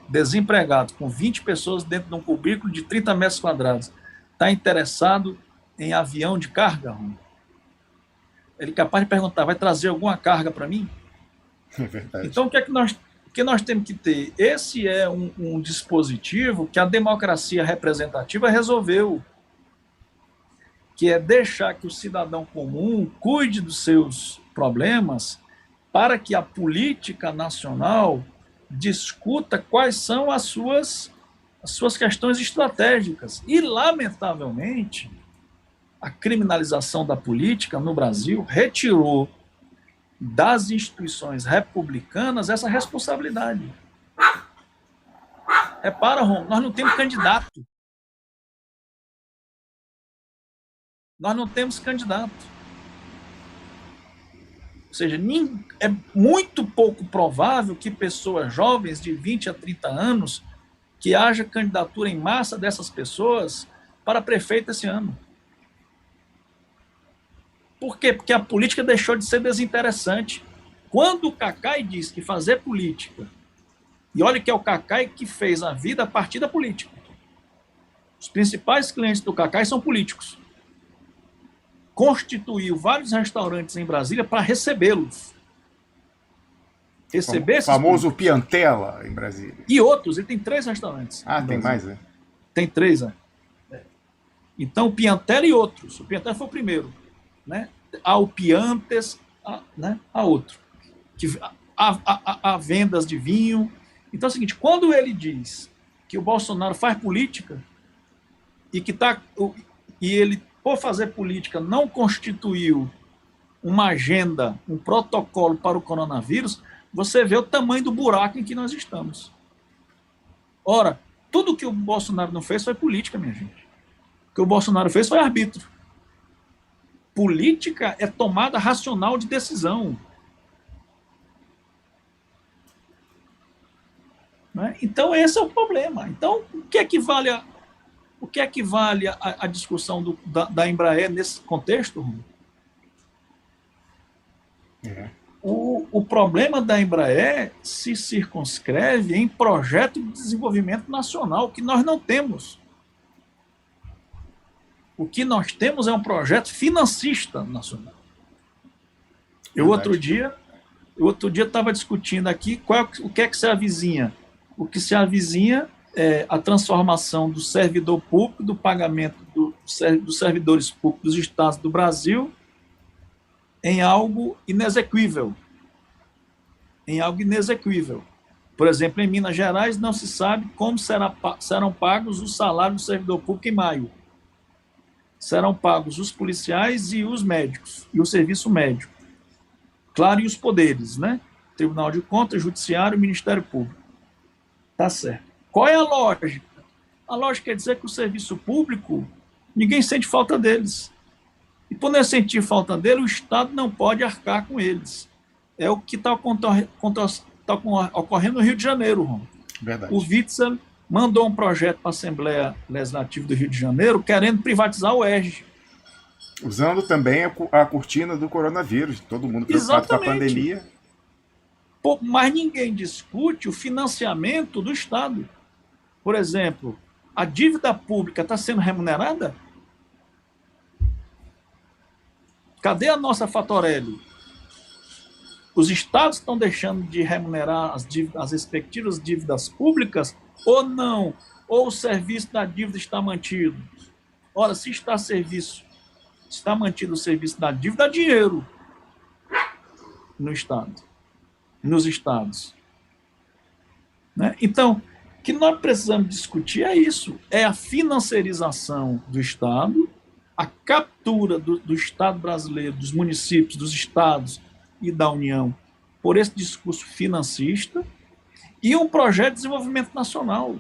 Speaker 2: desempregado, com 20 pessoas dentro de um cubículo de 30 metros quadrados, está interessado em avião de carga? Ele é capaz de perguntar, vai trazer alguma carga para mim?
Speaker 3: É verdade.
Speaker 2: Então, o que é que que nós temos que ter. Esse é um dispositivo que a democracia representativa resolveu, que é deixar que o cidadão comum cuide dos seus problemas para que a política nacional discuta quais são as suas questões estratégicas. E, lamentavelmente, a criminalização da política no Brasil retirou das instituições republicanas essa responsabilidade. Repara, Rom, nós não temos candidato. Nós não temos candidato. Ou seja, é muito pouco provável que pessoas jovens de 20 a 30 anos, que haja candidatura em massa dessas pessoas para prefeito esse ano. Por quê? Porque a política deixou de ser desinteressante. Quando o Cacai diz que fazer política, e olha que é o Cacai que fez a vida a partir da política. Os principais clientes do Cacai são políticos. Constituiu vários restaurantes em Brasília para recebê-los. Receber esses
Speaker 3: famoso políticos. Piantela em Brasília.
Speaker 2: E outros, ele tem 3 restaurantes.
Speaker 3: Ah, tem mais, né?
Speaker 2: Tem 3, né? Então, o Piantela e outros. O Piantela foi o primeiro. Né? Há o Piantes, né? Há outro. Há vendas de vinho. Então é o seguinte, quando ele diz que o Bolsonaro faz política e ele, por fazer política, não constituiu uma agenda, um protocolo para o coronavírus, você vê o tamanho do buraco em que nós estamos. Ora, tudo que o Bolsonaro não fez foi política, minha gente. O que o Bolsonaro fez foi arbítrio. Política é tomada racional de decisão. Né? Então, esse é o problema. Então, o que é que vale a discussão da Embraer nesse contexto? O problema da Embraer se circunscreve em projeto de desenvolvimento nacional, que nós não temos. O que nós temos é um projeto financista nacional. Eu outro dia estava discutindo aqui o que é que se avizinha. O que se avizinha é a transformação do servidor público, do pagamento dos servidores públicos dos estados do Brasil em algo inexequível. Em algo inexequível. Por exemplo, em Minas Gerais não se sabe como serão pagos os salários do servidor público em maio. Serão pagos os policiais e os médicos, e o serviço médico. Claro, e os poderes, né? Tribunal de Contas, Judiciário e Ministério Público. Tá certo. Qual é a lógica? A lógica é dizer que o serviço público, ninguém sente falta deles. E por não sentir falta dele, o Estado não pode arcar com eles. É o que está ocorrendo no Rio de Janeiro, Rom.
Speaker 3: Verdade.
Speaker 2: O Witzel mandou um projeto para a Assembleia Legislativa do Rio de Janeiro querendo privatizar o ERJ.
Speaker 3: Usando também a cortina do coronavírus. Todo mundo preocupado com a pandemia.
Speaker 2: Mas ninguém discute o financiamento do Estado. Por exemplo, a dívida pública está sendo remunerada? Cadê a nossa Fatorelli? Os estados estão deixando de remunerar as respectivas dívidas públicas ou não? Ou o serviço da dívida está mantido? Ora, se está mantido o serviço da dívida, há dinheiro no Estado, nos estados. Né? Então, o que nós precisamos discutir é isso, é a financiarização do Estado, a captura do Estado brasileiro, dos municípios, dos estados e da União, por esse discurso financista, e um projeto de desenvolvimento nacional.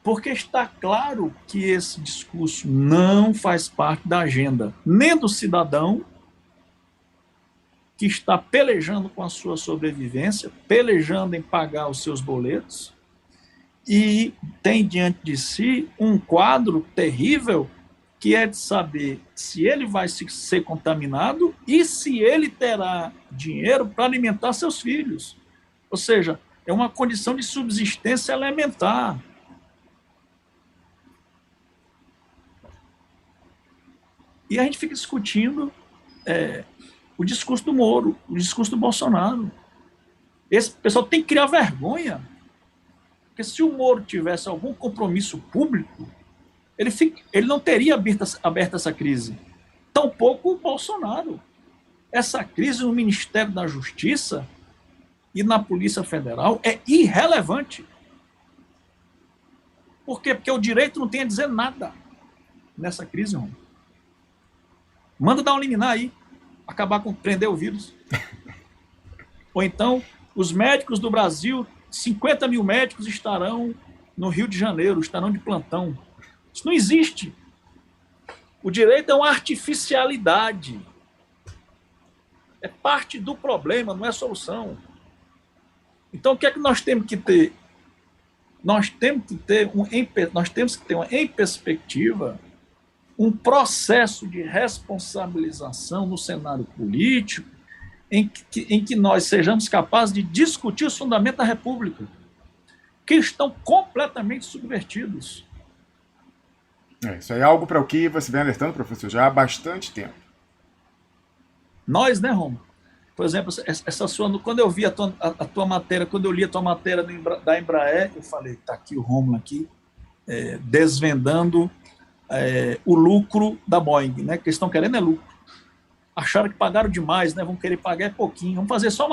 Speaker 2: Porque está claro que esse discurso não faz parte da agenda nem do cidadão que está pelejando com a sua sobrevivência, pelejando em pagar os seus boletos, e tem diante de si um quadro terrível que é de saber se ele vai ser contaminado e se ele terá dinheiro para alimentar seus filhos. Ou seja, é uma condição de subsistência elementar. E a gente fica discutindo o discurso do Moro, o discurso do Bolsonaro. Esse pessoal tem que criar vergonha. Porque se o Moro tivesse algum compromisso público, ele não teria aberto essa crise. Tampouco o Bolsonaro. Essa crise no Ministério da Justiça e na Polícia Federal é irrelevante. Por quê? Porque o direito não tem a dizer nada nessa crise, irmão. Manda dar um liminar aí, prender o vírus. Ou então, os médicos do Brasil, 50 mil médicos estarão no Rio de Janeiro, estarão de plantão. Isso não existe. O direito é uma artificialidade. É parte do problema, não é solução. Então, o que é que nós temos que ter? Nós temos que ter em perspectiva um processo de responsabilização no cenário político em que nós sejamos capazes de discutir os fundamentos da República, que estão completamente subvertidos.
Speaker 3: Isso aí é algo para o que você vem alertando, professor, já há bastante tempo.
Speaker 2: Nós, né, Romo? Por exemplo, quando eu vi a tua matéria, quando eu li a tua matéria da Embraer, eu falei, está aqui o Romulo aqui, desvendando o lucro da Boeing, né? Que eles estão querendo é lucro. Acharam que pagaram demais, né? Vão querer pagar pouquinho. Vamos fazer só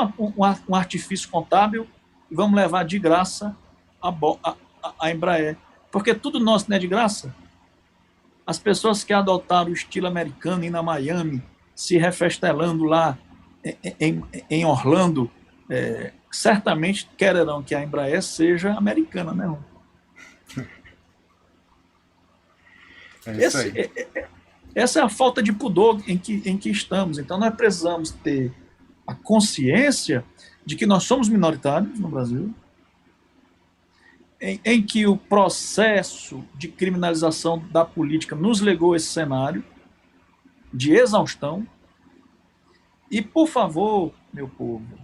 Speaker 2: um artifício contábil e vamos levar de graça a Embraer. Porque tudo nosso não é de graça. As pessoas que adotaram o estilo americano, indo a Miami, se refestelando lá em Orlando, certamente quererão que a Embraer seja americana, né? Essa é a falta de pudor em que estamos. Então, nós precisamos ter a consciência de que nós somos minoritários no Brasil, em que o processo de criminalização da política nos legou a esse cenário de exaustão. E, por favor, meu povo,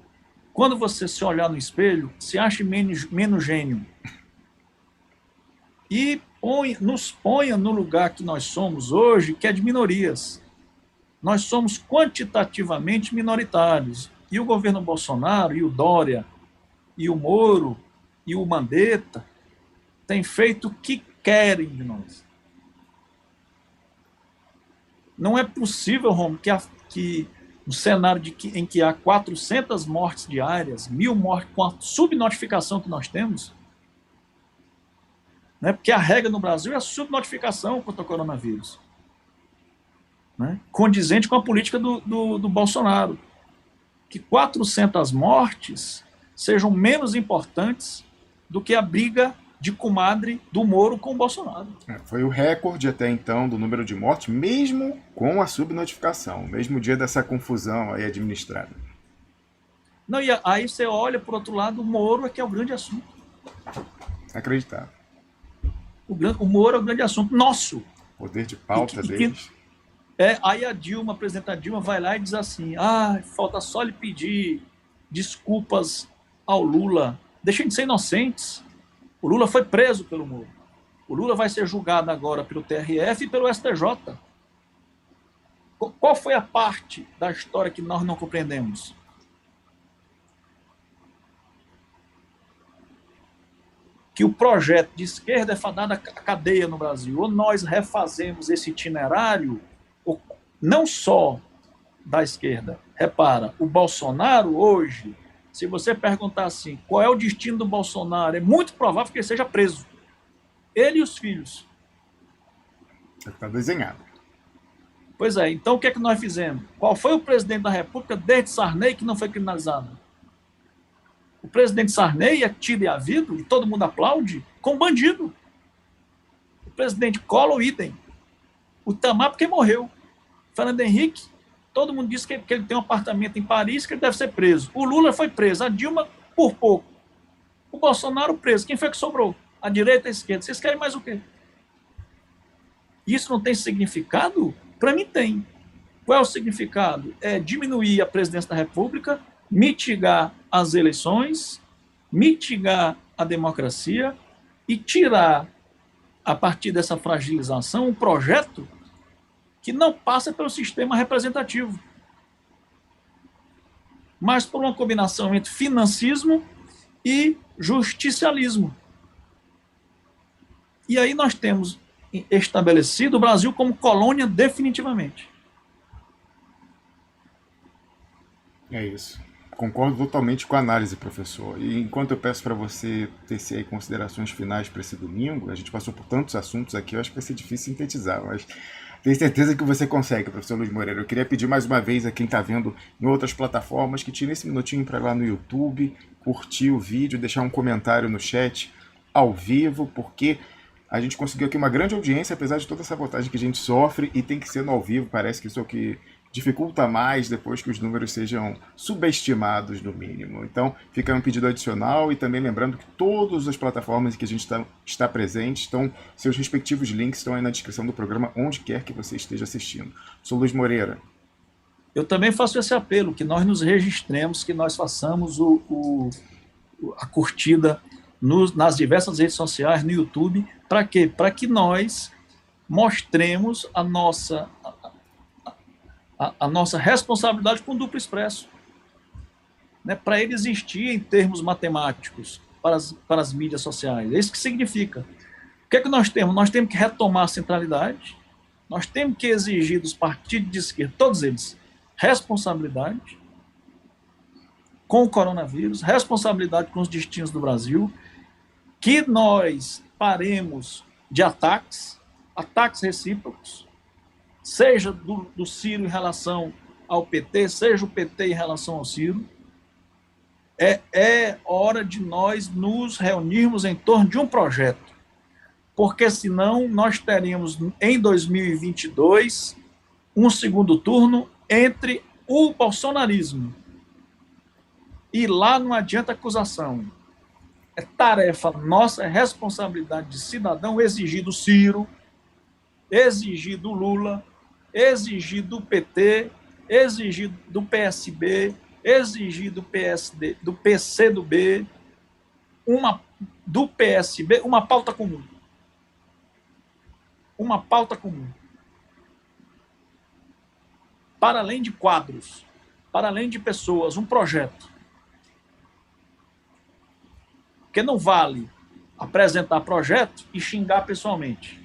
Speaker 2: quando você se olhar no espelho, se ache menos gênio. E nos ponha no lugar que nós somos hoje, que é de minorias. Nós somos quantitativamente minoritários. E o governo Bolsonaro, e o Dória, e o Moro, e o Mandetta, têm feito o que querem de nós. Não é possível, Romo, que um cenário em que há 400 mortes diárias, 1.000 mortes, com a subnotificação que nós temos, né? Porque a regra no Brasil é a subnotificação contra o coronavírus, né? Condizente com a política do Bolsonaro. Que 400 mortes sejam menos importantes do que a briga de comadre do Moro com o Bolsonaro.
Speaker 3: Foi o recorde até então do número de mortes, mesmo com a subnotificação, mesmo dia dessa confusão aí administrada.
Speaker 2: Não, e aí você olha, por outro lado, o Moro é que é o grande assunto.
Speaker 3: Acreditável.
Speaker 2: O Moro é o grande assunto nosso.
Speaker 3: Poder de pauta deles.
Speaker 2: Aí a presidenta Dilma, vai lá e diz assim, falta só lhe pedir desculpas ao Lula. Deixem de ser inocentes. O Lula foi preso pelo Moro. O Lula vai ser julgado agora pelo TRF e pelo STJ. Qual foi a parte da história que nós não compreendemos? Que o projeto de esquerda é fadado à cadeia no Brasil. Ou nós refazemos esse itinerário, não só da esquerda. Repara, o Bolsonaro hoje, se você perguntar assim, qual é o destino do Bolsonaro, é muito provável que ele seja preso. Ele e os filhos.
Speaker 3: Está desenhado.
Speaker 2: Pois é, então o que é que nós fizemos? Qual foi o presidente da República desde Sarney que não foi criminalizado? O presidente Sarney é tido e havido, e todo mundo aplaude, como bandido. O presidente Collor, idem. O Itamar, porque morreu. Fernando Henrique, todo mundo diz que ele tem um apartamento em Paris, que ele deve ser preso. O Lula foi preso, a Dilma por pouco. O Bolsonaro preso. Quem foi que sobrou? A direita e a esquerda. Vocês querem mais o quê? Isso não tem significado? Para mim tem. Qual é o significado? É diminuir a presidência da República, mitigar as eleições, mitigar a democracia e tirar, a partir dessa fragilização, um projeto que não passa pelo sistema representativo. mas por uma combinação entre financismo e justicialismo. E aí nós temos estabelecido o Brasil como colônia definitivamente.
Speaker 3: É isso. Concordo totalmente com a análise, professor. E enquanto eu peço para você tecer aí considerações finais para esse domingo, a gente passou por tantos assuntos aqui, eu acho que vai ser difícil sintetizar, mas tenho certeza que você consegue, professor Luiz Moreira. Eu queria pedir mais uma vez a quem está vendo em outras plataformas que tire esse minutinho para ir lá no YouTube, curtir o vídeo, deixar um comentário no chat ao vivo, porque a gente conseguiu aqui uma grande audiência, apesar de toda essa sabotagem que a gente sofre, e tem que ser no ao vivo, parece que isso é o que dificulta mais depois que os números sejam subestimados no mínimo. Então, fica um pedido adicional e também lembrando que todas as plataformas em que a gente está presente seus respectivos links estão aí na descrição do programa, onde quer que você esteja assistindo. Sou Luiz Moreira.
Speaker 2: Eu também faço esse apelo, que nós nos registremos, que nós façamos a curtida nas diversas redes sociais, no YouTube. Para quê? Para que nós mostremos a nossa responsabilidade com o duplo expresso. Né? Para ele existir em termos matemáticos para as mídias sociais. É isso que significa. O que é que nós temos? Nós temos que retomar a centralidade, nós temos que exigir dos partidos de esquerda, todos eles, responsabilidade com o coronavírus, responsabilidade com os destinos do Brasil, que nós paremos de ataques recíprocos, seja do Ciro em relação ao PT, seja o PT em relação ao Ciro. É hora de nós nos reunirmos em torno de um projeto, porque senão nós teremos em 2022 um segundo turno entre o bolsonarismo. E lá não adianta acusação. É tarefa nossa, é responsabilidade de cidadão exigir do Ciro, exigir do Lula, exigir do PT, exigir do PSB, exigir do PSD, do PCdoB, do PSB, uma pauta comum. Uma pauta comum. Para além de quadros, para além de pessoas, um projeto. Porque não vale apresentar projeto e xingar pessoalmente.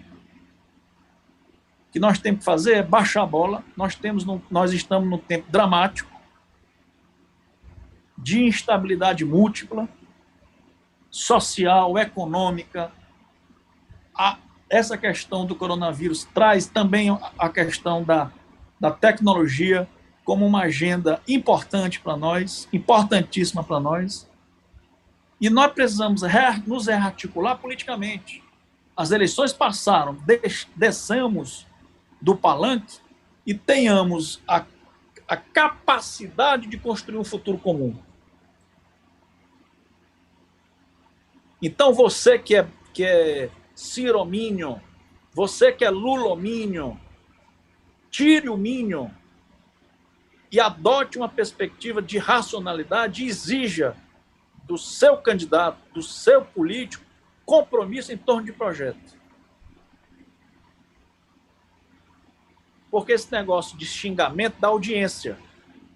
Speaker 2: O que nós temos que fazer é baixar a bola. Nós estamos num tempo dramático, de instabilidade múltipla, social, econômica. Essa questão do coronavírus traz também a questão da tecnologia como uma agenda importante para nós, importantíssima para nós. E nós precisamos nos rearticular politicamente. As eleições passaram, desçamos do palanque e tenhamos a capacidade de construir um futuro comum. Então, você que é Cirominion, você que é Lulominion, tire o Minion e adote uma perspectiva de racionalidade e exija do seu candidato, do seu político, compromisso em torno de projeto. Porque esse negócio de xingamento dá audiência,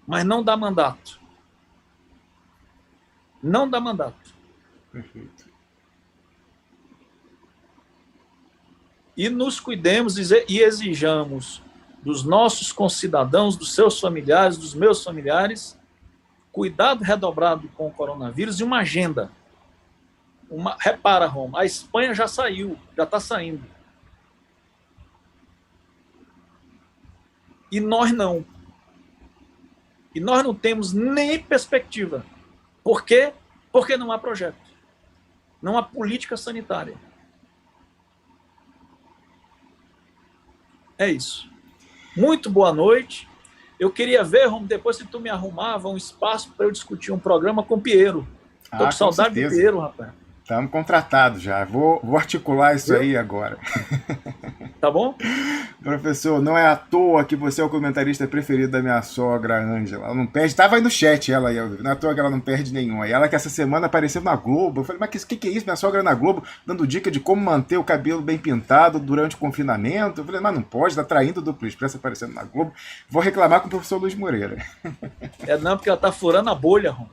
Speaker 2: mas não dá mandato. Não dá mandato.
Speaker 3: Perfeito.
Speaker 2: E nos cuidemos e exijamos dos nossos concidadãos, dos seus familiares, dos meus familiares, cuidado redobrado com o coronavírus e uma agenda. Repara, Roma, a Espanha já saiu, já está saindo. E nós não. E nós não temos nem perspectiva. Por quê? Porque não há projeto. Não há política sanitária. É isso. Muito boa noite. Eu queria ver, Romo, depois se tu me arrumava um espaço para eu discutir um programa com o Piero. Estou com saudade do Piero, rapaz.
Speaker 3: Estamos contratados já. Vou articular isso aí agora.
Speaker 2: Tá bom?
Speaker 3: Professor, não é à toa que você é o comentarista preferido da minha sogra, Ângela. Ela não perde. Tava aí no chat, ela aí. Não é à toa que ela não perde nenhum. E ela que essa semana apareceu na Globo. Eu falei, mas que é isso? Minha sogra na Globo dando dica de como manter o cabelo bem pintado durante o confinamento. Eu falei, mas não pode, tá traindo o Duplo Expresso aparecendo na Globo. Vou reclamar com o professor Luiz Moreira.
Speaker 2: Não, porque ela tá furando a bolha, Rom.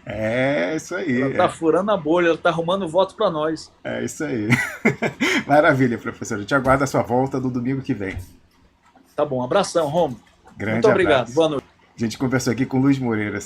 Speaker 3: É, isso aí.
Speaker 2: Ela tá furando a bolha, ela tá arrumando votos para nós.
Speaker 3: É isso aí. Maravilha, professor. A gente aguarda a sua volta no domingo que vem.
Speaker 2: Tá bom, abração, Rom.
Speaker 3: Grande
Speaker 2: Muito obrigado,
Speaker 3: abraço.
Speaker 2: boa noite.
Speaker 3: A gente conversou aqui com o Luiz Moreira.